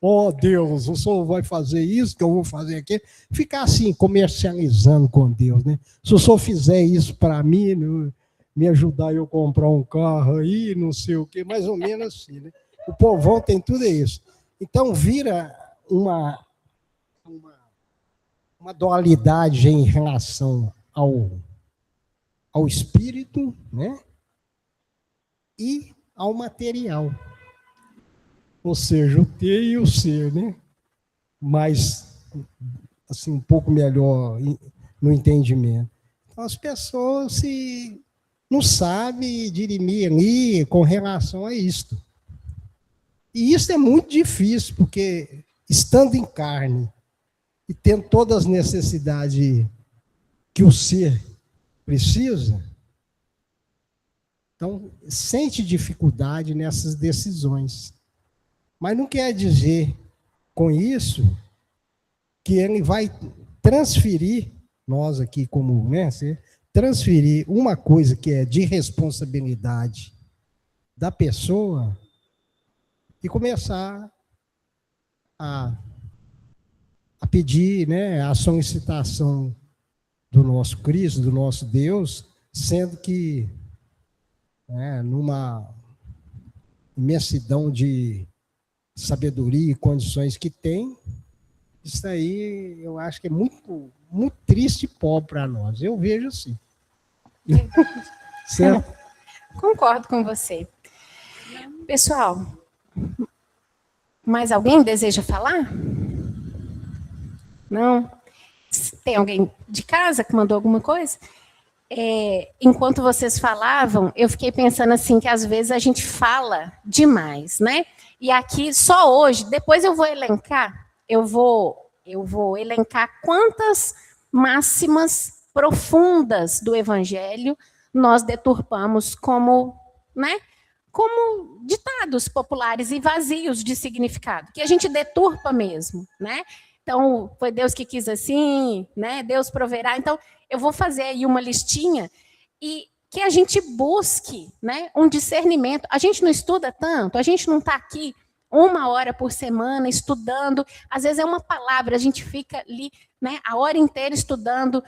ó Deus, o Senhor vai fazer isso, que eu vou fazer aquilo. Ficar assim, comercializando com Deus, né? Se o Senhor fizer isso para mim, me ajudar eu comprar um carro aí, não sei o quê, mais ou menos assim, né? O povão tem tudo isso. Então, vira uma dualidade em relação ao espírito, né? E ao material. Ou seja, o ter e o ser, né? Mas, assim, um pouco melhor no entendimento. Então, as pessoas não sabem dirimir ali com relação a isto. E isso é muito difícil, porque estando em carne e tendo todas as necessidades que o ser precisa, então sente dificuldade nessas decisões. Mas não quer dizer com isso que ele vai transferir, nós aqui como, né, transferir uma coisa que é de responsabilidade da pessoa e começar a pedir, né, a solicitação do nosso Cristo, do nosso Deus, sendo que, né, numa imensidão de sabedoria e condições que tem, isso aí eu acho que é muito, muito triste e pobre para nós. Eu vejo assim. Certo? Concordo com você. Pessoal, mais alguém deseja falar? Não? Tem alguém de casa que mandou alguma coisa? Enquanto vocês falavam, eu fiquei pensando assim, que às vezes a gente fala demais, né? E aqui, só hoje, depois eu vou elencar, eu vou elencar quantas máximas profundas do Evangelho nós deturpamos como, né? Como ditados populares e vazios de significado, que a gente deturpa mesmo, né? Então, foi Deus que quis assim, né? Deus proverá. Então, eu vou fazer aí uma listinha e que a gente busque, né, um discernimento. A gente não estuda tanto, a gente não está aqui 1 hora por semana estudando. Às vezes é uma palavra, a gente fica ali, né, a hora inteira estudando.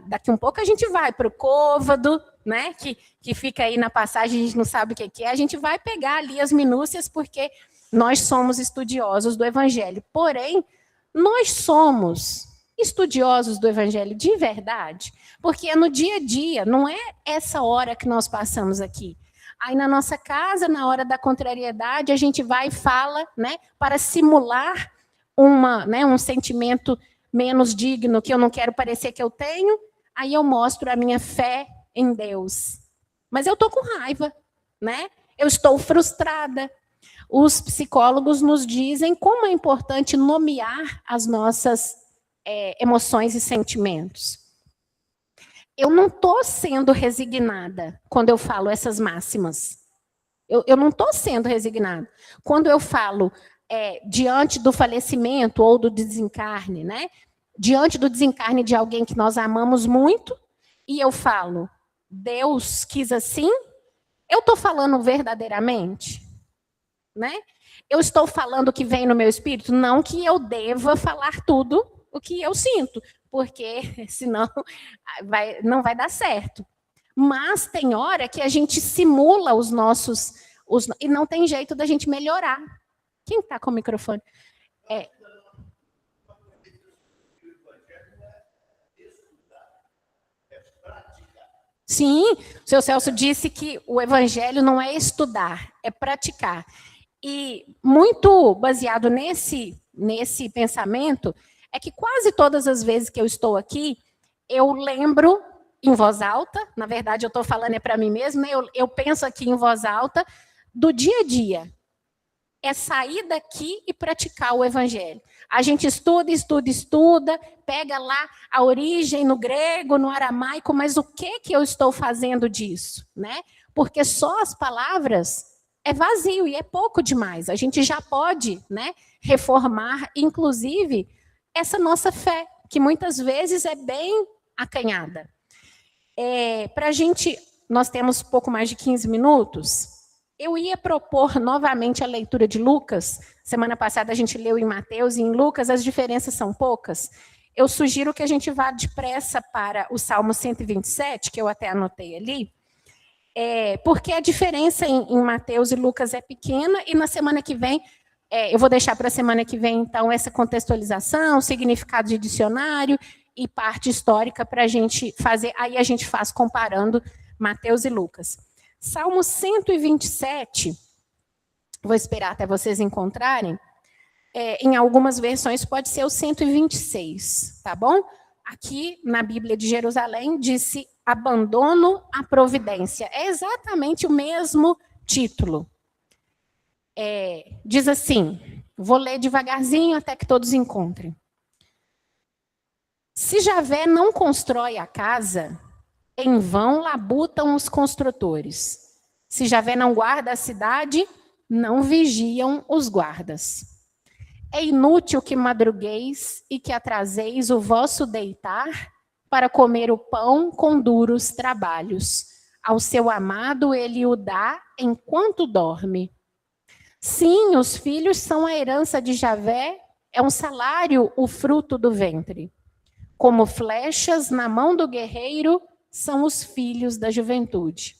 Daqui um pouco a gente vai para o côvado, né, que fica aí na passagem, a gente não sabe o que é. A gente vai pegar ali as minúcias porque nós somos estudiosos do Evangelho. Porém, nós somos estudiosos do Evangelho de verdade, porque é no dia a dia, não é essa hora que nós passamos aqui. Aí na nossa casa, na hora da contrariedade, a gente vai e fala, né, para simular um sentimento menos digno, que eu não quero parecer que eu tenho, aí eu mostro a minha fé em Deus. Mas eu estou com raiva, né? Eu estou frustrada. Os psicólogos nos dizem como é importante nomear as nossas emoções e sentimentos. Eu não estou sendo resignada quando eu falo essas máximas. Eu não estou sendo resignada. Quando eu falo diante do falecimento ou do desencarne, né? Diante do desencarne de alguém que nós amamos muito, e eu falo, Deus quis assim, eu estou falando verdadeiramente? Né? Eu estou falando o que vem no meu espírito? Não que eu deva falar tudo o que eu sinto, porque senão não vai dar certo. Mas tem hora que a gente simula os nossos... e não tem jeito da gente melhorar. Quem está com o microfone? Sim, o seu Celso disse que o Evangelho não é estudar, é praticar. E muito baseado nesse pensamento, é que quase todas as vezes que eu estou aqui, eu lembro em voz alta, na verdade eu estou falando para mim mesma, né? Eu penso aqui em voz alta, do dia a dia. É sair daqui e praticar o Evangelho. A gente estuda, pega lá a origem no grego, no aramaico, mas o que eu estou fazendo disso? Né? Porque só as palavras é vazio e é pouco demais. A gente já pode, né, reformar, inclusive, essa nossa fé, que muitas vezes é bem acanhada. Para a gente, nós temos pouco mais de 15 minutos. Eu ia propor novamente a leitura de Lucas. Semana passada a gente leu em Mateus e em Lucas, as diferenças são poucas. Eu sugiro que a gente vá depressa para o Salmo 127, que eu até anotei ali, porque a diferença em Mateus e Lucas é pequena, e na semana que vem, eu vou deixar para a semana que vem, então, essa contextualização, significado de dicionário e parte histórica para a gente fazer, aí a gente faz comparando Mateus e Lucas. Salmo 127, vou esperar até vocês encontrarem, em algumas versões pode ser o 126, tá bom? Aqui na Bíblia de Jerusalém disse abandono à providência. É exatamente o mesmo título. Diz assim, vou ler devagarzinho até que todos encontrem. Se Javé não constrói a casa, em vão labutam os construtores. Se Javé não guarda a cidade, não vigiam os guardas. É inútil que madrugueis e que atraseis o vosso deitar para comer o pão com duros trabalhos. Ao seu amado ele o dá enquanto dorme. Sim, os filhos são a herança de Javé, é um salário o fruto do ventre. Como flechas na mão do guerreiro, são os filhos da juventude.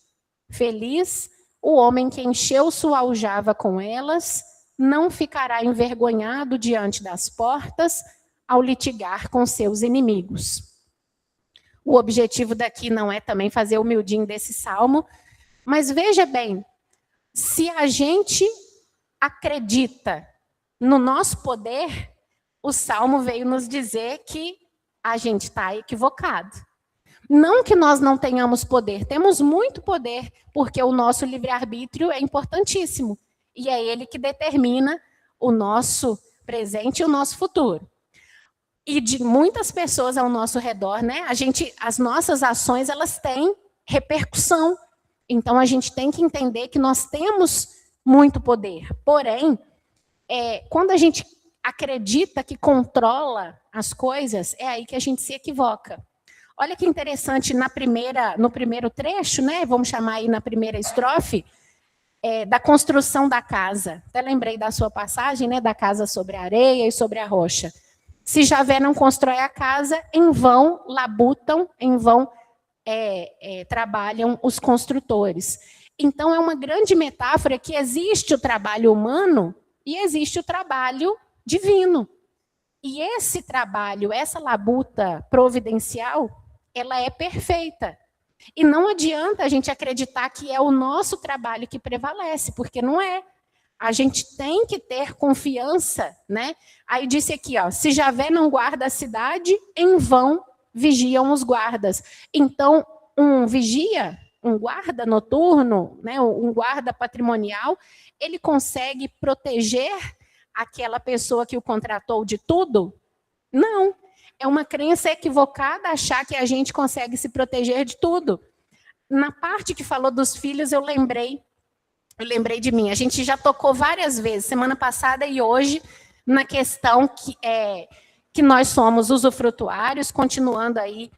Feliz o homem que encheu sua aljava com elas, não ficará envergonhado diante das portas ao litigar com seus inimigos. O objetivo daqui não é também fazer o miudinho desse salmo, mas veja bem, se a gente acredita no nosso poder, o salmo veio nos dizer que a gente está equivocado. Não que nós não tenhamos poder, temos muito poder, porque o nosso livre-arbítrio é importantíssimo. E é ele que determina o nosso presente e o nosso futuro. E de muitas pessoas ao nosso redor, né? As nossas ações, elas têm repercussão. Então, a gente tem que entender que nós temos muito poder. Porém, quando a gente acredita que controla as coisas, é aí que a gente se equivoca. Olha que interessante, no primeiro trecho, né, vamos chamar aí na primeira estrofe, da construção da casa. Até lembrei da sua passagem, né, da casa sobre a areia e sobre a rocha. Se Javé não constrói a casa, em vão labutam, em vão trabalham os construtores. Então, é uma grande metáfora que existe o trabalho humano e existe o trabalho divino. E esse trabalho, essa labuta providencial, ela é perfeita. E não adianta a gente acreditar que é o nosso trabalho que prevalece, porque não é. A gente tem que ter confiança, né? Aí disse aqui, ó, se Javé não guarda a cidade, em vão vigiam os guardas. Então, um vigia, um guarda noturno, né, um guarda patrimonial, ele consegue proteger aquela pessoa que o contratou de tudo? Não. É uma crença equivocada achar que a gente consegue se proteger de tudo. Na parte que falou dos filhos, eu lembrei de mim. A gente já tocou várias vezes, semana passada e hoje, na questão que nós somos usufrutuários, continuando aí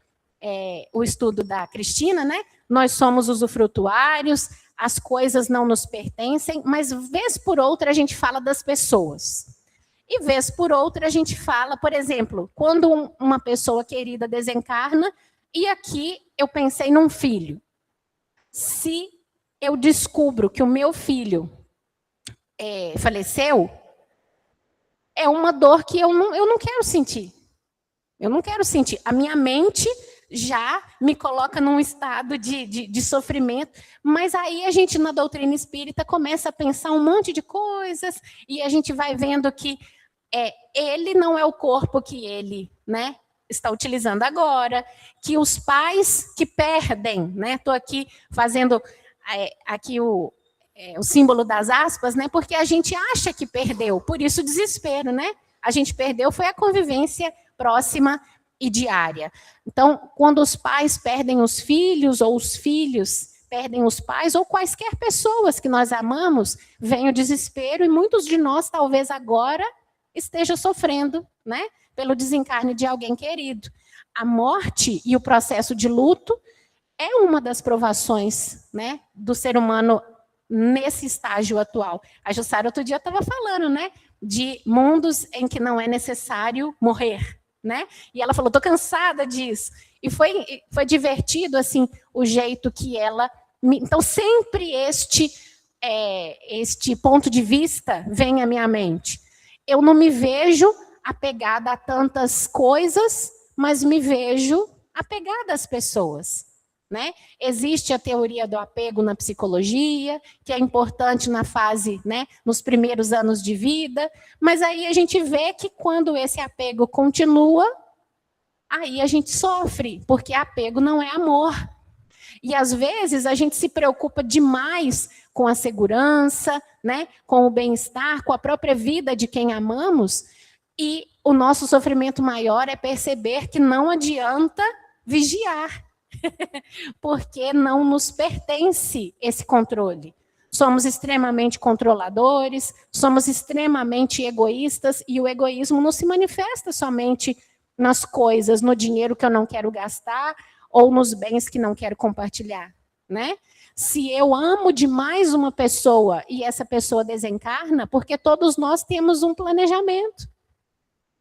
o estudo da Cristina, né? Nós somos usufrutuários, as coisas não nos pertencem, mas vez por outra a gente fala das pessoas. E vez por outra a gente fala, por exemplo, quando uma pessoa querida desencarna, e aqui eu pensei num filho. Se eu descubro que o meu filho faleceu, é uma dor que eu não quero sentir. Eu não quero sentir. A minha mente já me coloca num estado de sofrimento, mas aí a gente, na doutrina espírita, começa a pensar um monte de coisas, e a gente vai vendo que ele não é o corpo que ele, né, está utilizando agora, que os pais que perdem, né, estou aqui fazendo aqui o símbolo das aspas, né, porque a gente acha que perdeu, por isso o desespero, né? A gente perdeu foi a convivência próxima e diária. Então, quando os pais perdem os filhos, ou os filhos perdem os pais, ou quaisquer pessoas que nós amamos, vem o desespero, e muitos de nós, talvez agora, estejam sofrendo, né, pelo desencarne de alguém querido. A morte e o processo de luto é uma das provações, né, do ser humano nesse estágio atual. A Jussara outro dia estava falando, né, de mundos em que não é necessário morrer, né? E ela falou, estou cansada disso. E foi divertido, assim, o jeito que ela... Então, sempre este ponto de vista vem à minha mente. Eu não me vejo apegada a tantas coisas, mas me vejo apegada às pessoas, né? Existe a teoria do apego na psicologia, que é importante na fase, né, nos primeiros anos de vida, mas aí a gente vê que quando esse apego continua, aí a gente sofre, porque apego não é amor. E às vezes a gente se preocupa demais com a segurança, né, com o bem-estar, com a própria vida de quem amamos, e o nosso sofrimento maior é perceber que não adianta vigiar, porque não nos pertence esse controle. Somos extremamente controladores, somos extremamente egoístas, e o egoísmo não se manifesta somente nas coisas, no dinheiro que eu não quero gastar, ou nos bens que não quero compartilhar, né? Se eu amo demais uma pessoa e essa pessoa desencarna, porque todos nós temos um planejamento,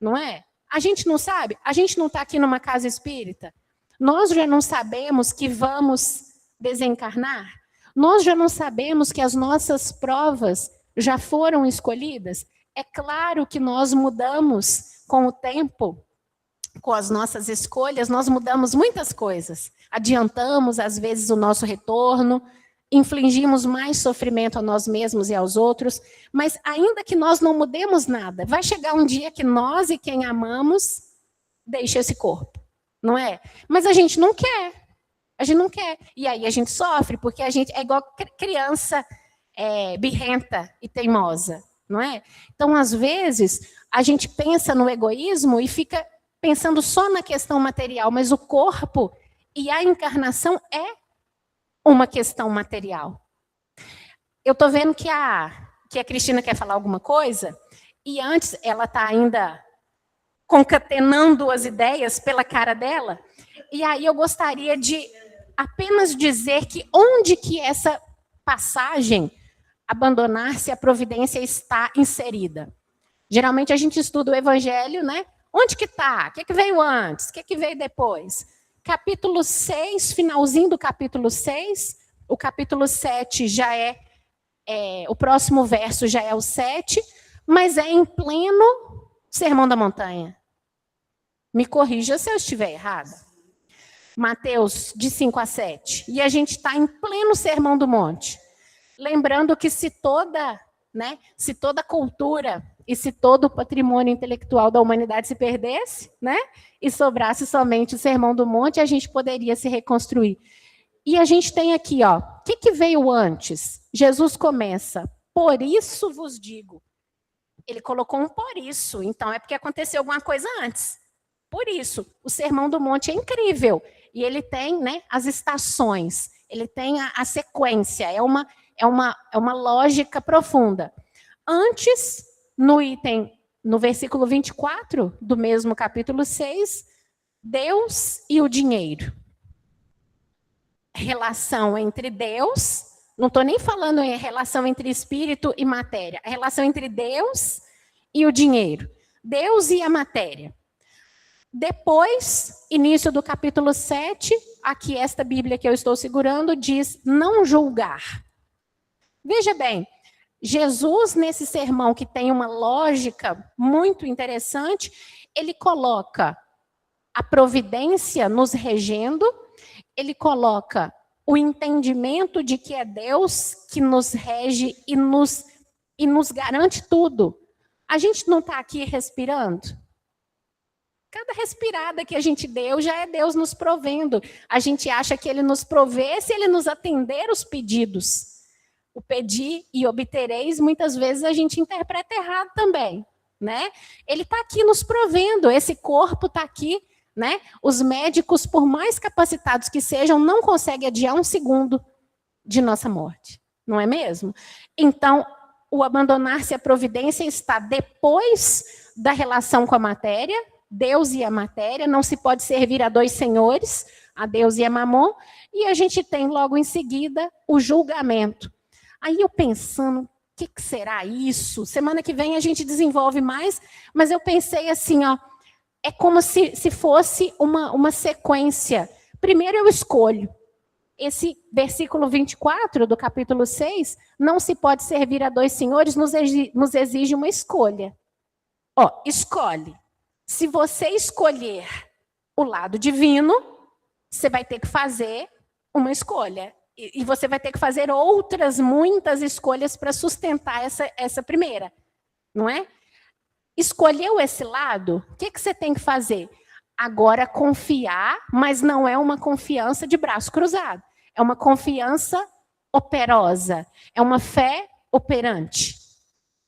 não é? A gente não sabe, a gente não está aqui numa casa espírita, nós já não sabemos que vamos desencarnar, nós já não sabemos que as nossas provas já foram escolhidas. É claro que nós mudamos com o tempo, com as nossas escolhas, nós mudamos muitas coisas. Adiantamos, às vezes, o nosso retorno, infligimos mais sofrimento a nós mesmos e aos outros, mas ainda que nós não mudemos nada, vai chegar um dia que nós e quem amamos deixe esse corpo, não é? Mas a gente não quer. A gente não quer. E aí a gente sofre, porque a gente é igual criança birrenta e teimosa, não é? Então, às vezes, a gente pensa no egoísmo e fica pensando só na questão material, mas o corpo e a encarnação é uma questão material. Eu estou vendo que a Cristina quer falar alguma coisa, e antes ela está ainda concatenando as ideias pela cara dela, e aí eu gostaria de apenas dizer que onde que essa passagem, abandonar-se à providência, está inserida. Geralmente a gente estuda o Evangelho, né? Onde que está? O que veio antes? O que veio depois? Capítulo 6, finalzinho do capítulo 6, o capítulo 7 já o próximo verso já é o 7, mas é em pleno Sermão da Montanha. Me corrija se eu estiver errada. Mateus, de 5 a 7. E a gente está em pleno Sermão do Monte. Lembrando que se toda cultura e se todo o patrimônio intelectual da humanidade se perdesse, né, e sobrasse somente o Sermão do Monte, a gente poderia se reconstruir. E a gente tem aqui, ó, o que veio antes? Jesus começa, por isso vos digo. Ele colocou um por isso, então é porque aconteceu alguma coisa antes. Por isso, o Sermão do Monte é incrível. E ele tem, né, as estações, ele tem a sequência, é uma lógica profunda. Antes, no versículo 24 do mesmo capítulo 6, Deus e o dinheiro. Relação entre Deus, não estou nem falando em relação entre espírito e matéria, a relação entre Deus e o dinheiro. Deus e a matéria. Depois, início do capítulo 7, aqui esta Bíblia que eu estou segurando diz não julgar. Veja bem, Jesus, nesse sermão que tem uma lógica muito interessante, ele coloca a providência nos regendo, ele coloca o entendimento de que é Deus que nos rege e nos garante tudo. A gente não está aqui respirando? Cada respirada que a gente deu já é Deus nos provendo. A gente acha que ele nos provê se ele nos atender os pedidos. O pedir e obtereis, muitas vezes a gente interpreta errado também, né? Ele está aqui nos provendo, esse corpo está aqui, né? Os médicos, por mais capacitados que sejam, não conseguem adiar um segundo de nossa morte, não é mesmo? Então, o abandonar-se à providência está depois da relação com a matéria, Deus e a matéria, não se pode servir a dois senhores, a Deus e a Mamon, e a gente tem logo em seguida o julgamento. Aí eu pensando, o que será isso? Semana que vem a gente desenvolve mais, mas eu pensei assim, ó, é como se fosse uma sequência. Primeiro eu escolho. Esse versículo 24 do capítulo 6, não se pode servir a dois senhores, nos exige uma escolha. Ó, escolhe. Se você escolher o lado divino, você vai ter que fazer uma escolha. E você vai ter que fazer outras, muitas escolhas para sustentar essa primeira. Não é? Escolheu esse lado, o que você tem que fazer? Agora confiar, mas não é uma confiança de braço cruzado. É uma confiança operosa. É uma fé operante.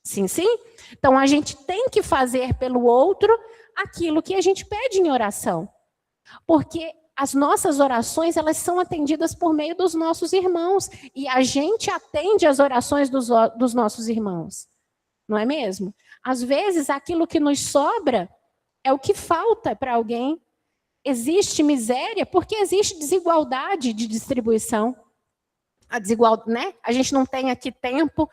Sim, sim? Então, a gente tem que fazer pelo outro aquilo que a gente pede em oração. Porque as nossas orações, elas são atendidas por meio dos nossos irmãos. E a gente atende as orações dos nossos irmãos. Não é mesmo? Às vezes, aquilo que nos sobra é o que falta para alguém. Existe miséria porque existe desigualdade de distribuição. Né? A gente não tem aqui tempo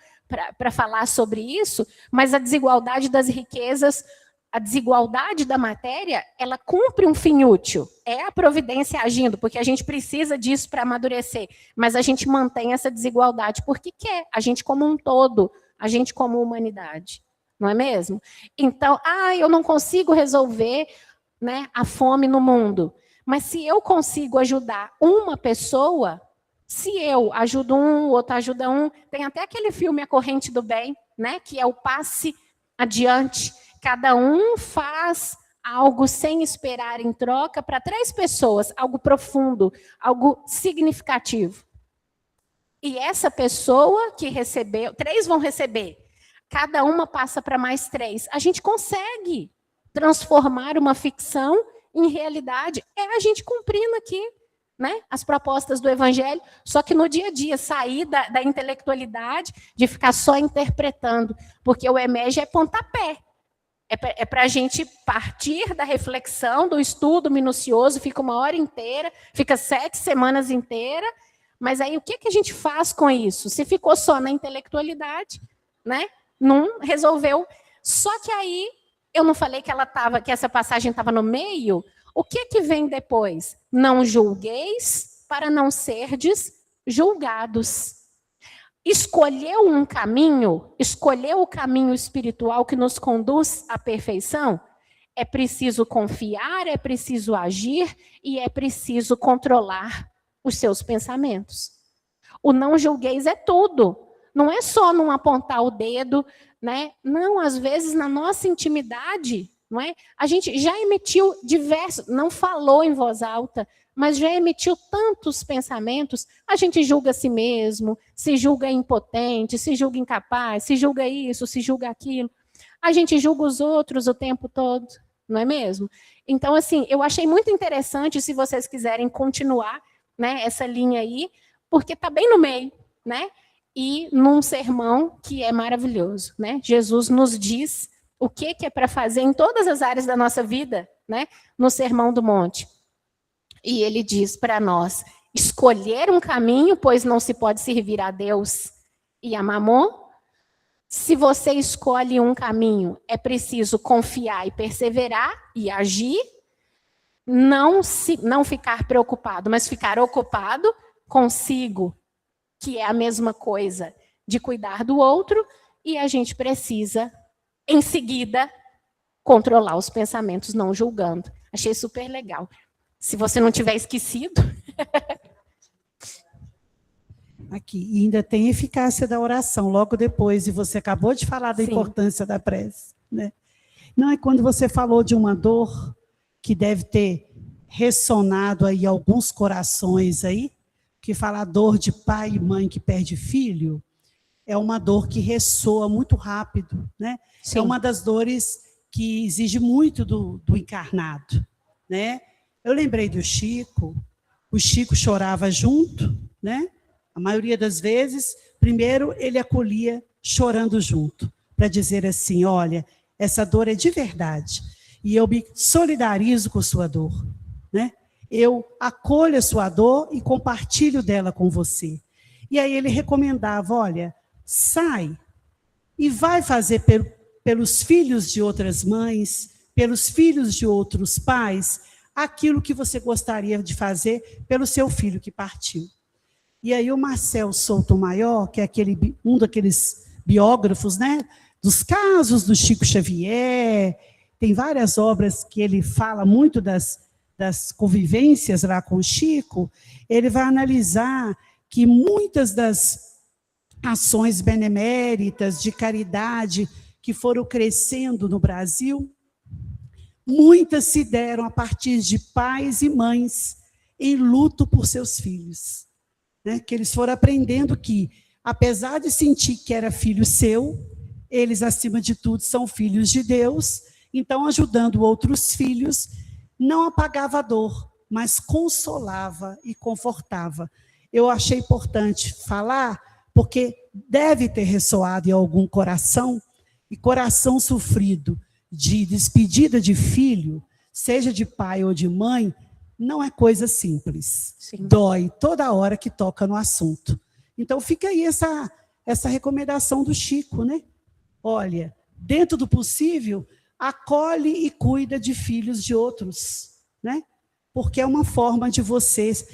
para falar sobre isso, mas a desigualdade das riquezas, a desigualdade da matéria, ela cumpre um fim útil. É a providência agindo, porque a gente precisa disso para amadurecer. Mas a gente mantém essa desigualdade porque quer, a gente como um todo, a gente como humanidade. Não é mesmo? Então, eu não consigo resolver, né, a fome no mundo. Mas se eu consigo ajudar uma pessoa, se eu ajudo um, o outro ajuda um, tem até aquele filme A Corrente do Bem, né, que é o passe adiante. Cada um faz algo sem esperar em troca para 3 pessoas, algo profundo, algo significativo. E essa pessoa que recebeu, 3 vão receber, cada uma passa para mais 3. A gente consegue transformar uma ficção em realidade. É a gente cumprindo aqui, né, as propostas do Evangelho, só que no dia a dia, sair da intelectualidade, de ficar só interpretando, porque o EMEG é pontapé. É para a gente partir da reflexão, do estudo minucioso, fica 1 hora inteira, fica 7 semanas inteiras, mas aí o que a gente faz com isso? Se ficou só na intelectualidade, né, não resolveu. Só que aí, eu não falei que essa passagem estava no meio? O que vem depois? Não julgueis para não serdes julgados. Escolheu um caminho, escolheu o caminho espiritual que nos conduz à perfeição? É preciso confiar, é preciso agir e é preciso controlar os seus pensamentos. O não julgueis é tudo. Não é só não apontar o dedo, né? Não, às vezes na nossa intimidade, não é? A gente já emitiu diversos, não falou em voz alta, mas já emitiu tantos pensamentos, a gente julga a si mesmo, se julga impotente, se julga incapaz, se julga isso, se julga aquilo. A gente julga os outros o tempo todo, não é mesmo? Então, assim, eu achei muito interessante, se vocês quiserem continuar, né, essa linha aí, porque está bem no meio, né? E num sermão que é maravilhoso, né? Jesus nos diz o que é para fazer em todas as áreas da nossa vida, né? No Sermão do Monte. E ele diz para nós, escolher um caminho, pois não se pode servir a Deus e a Mamon. Se você escolhe um caminho, é preciso confiar e perseverar e agir, não ficar preocupado, mas ficar ocupado consigo, que é a mesma coisa de cuidar do outro, e a gente precisa, em seguida, controlar os pensamentos não julgando. Achei super legal. Se você não tiver esquecido. Aqui, e ainda tem eficácia da oração, logo depois, e você acabou de falar da importância da prece, né? Não é quando você falou de uma dor que deve ter ressonado aí alguns corações aí, que fala a dor de pai e mãe que perde filho, é uma dor que ressoa muito rápido, né? Sim. É uma das dores que exige muito do encarnado, né? Eu lembrei do Chico, o Chico chorava junto, né? A maioria das vezes, primeiro ele acolhia chorando junto, para dizer assim, olha, essa dor é de verdade, e eu me solidarizo com sua dor, né? Eu acolho a sua dor e compartilho dela com você. E aí ele recomendava, olha, sai e vai fazer pelos filhos de outras mães, pelos filhos de outros pais, aquilo que você gostaria de fazer pelo seu filho que partiu. E aí o Marcel Souto-Maior, que é um daqueles biógrafos, né, dos casos do Chico Xavier, tem várias obras que ele fala muito das convivências lá com o Chico, ele vai analisar que muitas das ações beneméritas, de caridade, que foram crescendo no Brasil, muitas se deram a partir de pais e mães em luto por seus filhos. Né? Que eles foram aprendendo que, apesar de sentir que era filho seu, eles, acima de tudo, são filhos de Deus, então, ajudando outros filhos, não apagava a dor, mas consolava e confortava. Eu achei importante falar, porque deve ter ressoado em algum coração, e coração sofrido de despedida de filho, seja de pai ou de mãe, não é coisa simples. Sim. Dói toda hora que toca no assunto. Então, fica aí essa recomendação do Chico, né? Olha, dentro do possível, acolhe e cuida de filhos de outros, né? Porque é uma forma de vocês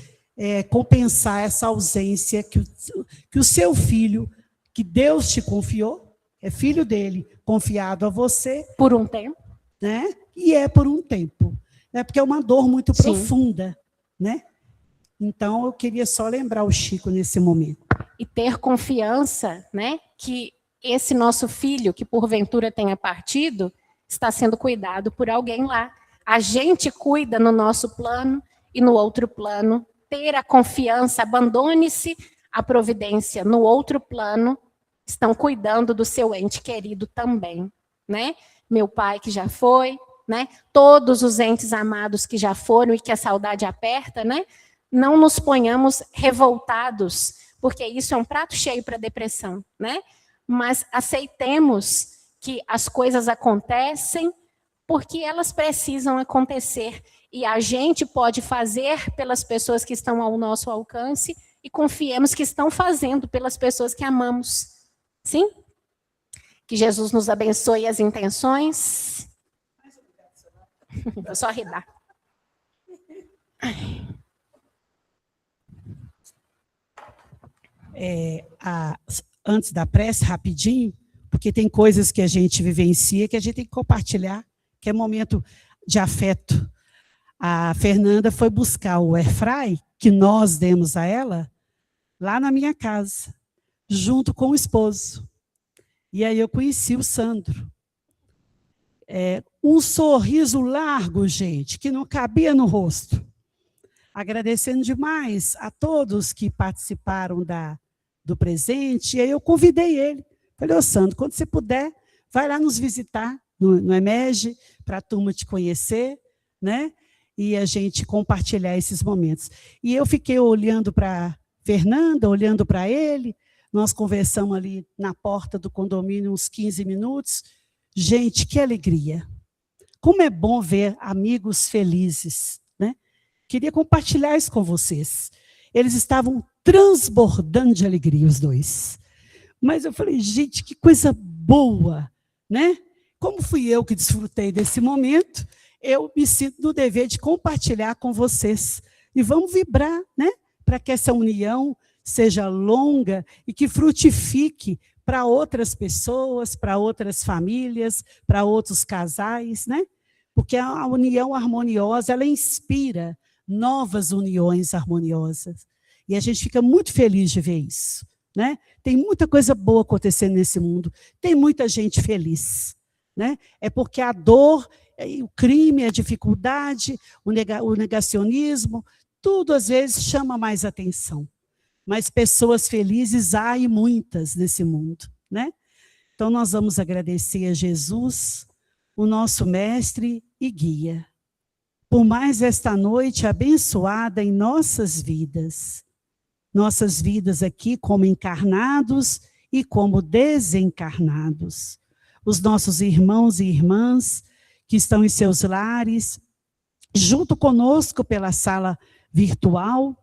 compensar essa ausência que o seu filho, que Deus te confiou, é filho dele, confiado a você. Por um tempo. Né? E é por um tempo. Né? Porque é uma dor muito profunda. Né? Então, eu queria só lembrar o Chico nesse momento. E ter confiança, né, que esse nosso filho, que porventura tenha partido, está sendo cuidado por alguém lá. A gente cuida no nosso plano e no outro plano. Ter a confiança, abandone-se a providência no outro plano, estão cuidando do seu ente querido também, né? Meu pai que já foi, né? Todos os entes amados que já foram e que a saudade aperta, né? Não nos ponhamos revoltados, porque isso é um prato cheio para a depressão, né? Mas aceitemos que as coisas acontecem porque elas precisam acontecer e a gente pode fazer pelas pessoas que estão ao nosso alcance e confiemos que estão fazendo pelas pessoas que amamos. Sim? Que Jesus nos abençoe as intenções. Vou só ridar. Antes da prece, rapidinho, porque tem coisas que a gente vivencia que a gente tem que compartilhar, que é momento de afeto. A Fernanda foi buscar o airfry que nós demos a ela lá na minha casa, junto com o esposo. E aí eu conheci o Sandro. Um sorriso largo, gente, que não cabia no rosto. Agradecendo demais a todos que participaram do presente. E aí eu convidei ele. Falei, ô Sandro, quando você puder, vai lá nos visitar no EMEG, para a turma te conhecer, né? E a gente compartilhar esses momentos. E eu fiquei olhando para Fernanda, olhando para ele. Nós conversamos ali na porta do condomínio uns 15 minutos. Gente, que alegria. Como é bom ver amigos felizes, né? Queria compartilhar isso com vocês. Eles estavam transbordando de alegria, os dois. Mas eu falei, gente, que coisa boa, né? Como fui eu que desfrutei desse momento, eu me sinto no dever de compartilhar com vocês. E vamos vibrar, né? Para que essa união seja longa e que frutifique para outras pessoas, para outras famílias, para outros casais, né? Porque a união harmoniosa, ela inspira novas uniões harmoniosas. E a gente fica muito feliz de ver isso, né? Tem muita coisa boa acontecendo nesse mundo, tem muita gente feliz, né? É porque a dor, o crime, a dificuldade, o negacionismo, tudo às vezes chama mais atenção. Mas pessoas felizes há e muitas nesse mundo, né? Então nós vamos agradecer a Jesus, o nosso mestre e guia, por mais esta noite abençoada em nossas vidas aqui como encarnados e como desencarnados. Os nossos irmãos e irmãs que estão em seus lares, junto conosco pela sala virtual,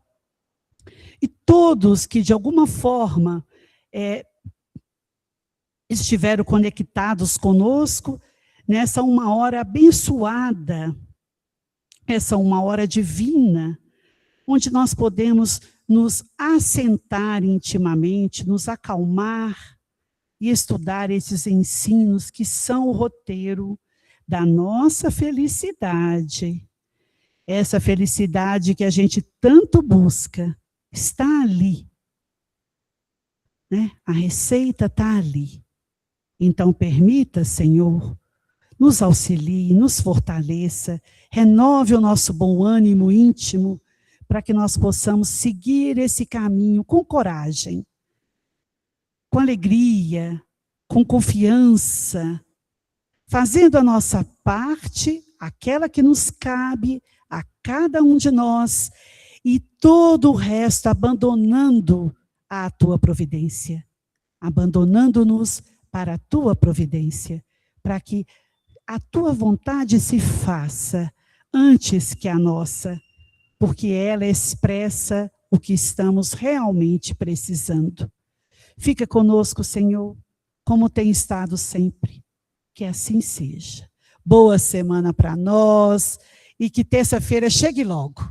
E todos que, de alguma forma, estiveram conectados conosco nessa uma hora abençoada, essa uma hora divina, onde nós podemos nos assentar intimamente, nos acalmar e estudar esses ensinos que são o roteiro da nossa felicidade. Essa felicidade que a gente tanto busca está ali, né? A receita está ali. Então, permita, Senhor, nos auxilie, nos fortaleça, renove o nosso bom ânimo íntimo, para que nós possamos seguir esse caminho com coragem, com alegria, com confiança, fazendo a nossa parte, aquela que nos cabe a cada um de nós, e todo o resto abandonando a tua providência, abandonando-nos para a tua providência, para que a tua vontade se faça antes que a nossa, porque ela expressa o que estamos realmente precisando. Fica conosco, Senhor, como tem estado sempre. Que assim seja. Boa semana para nós e que terça-feira chegue logo.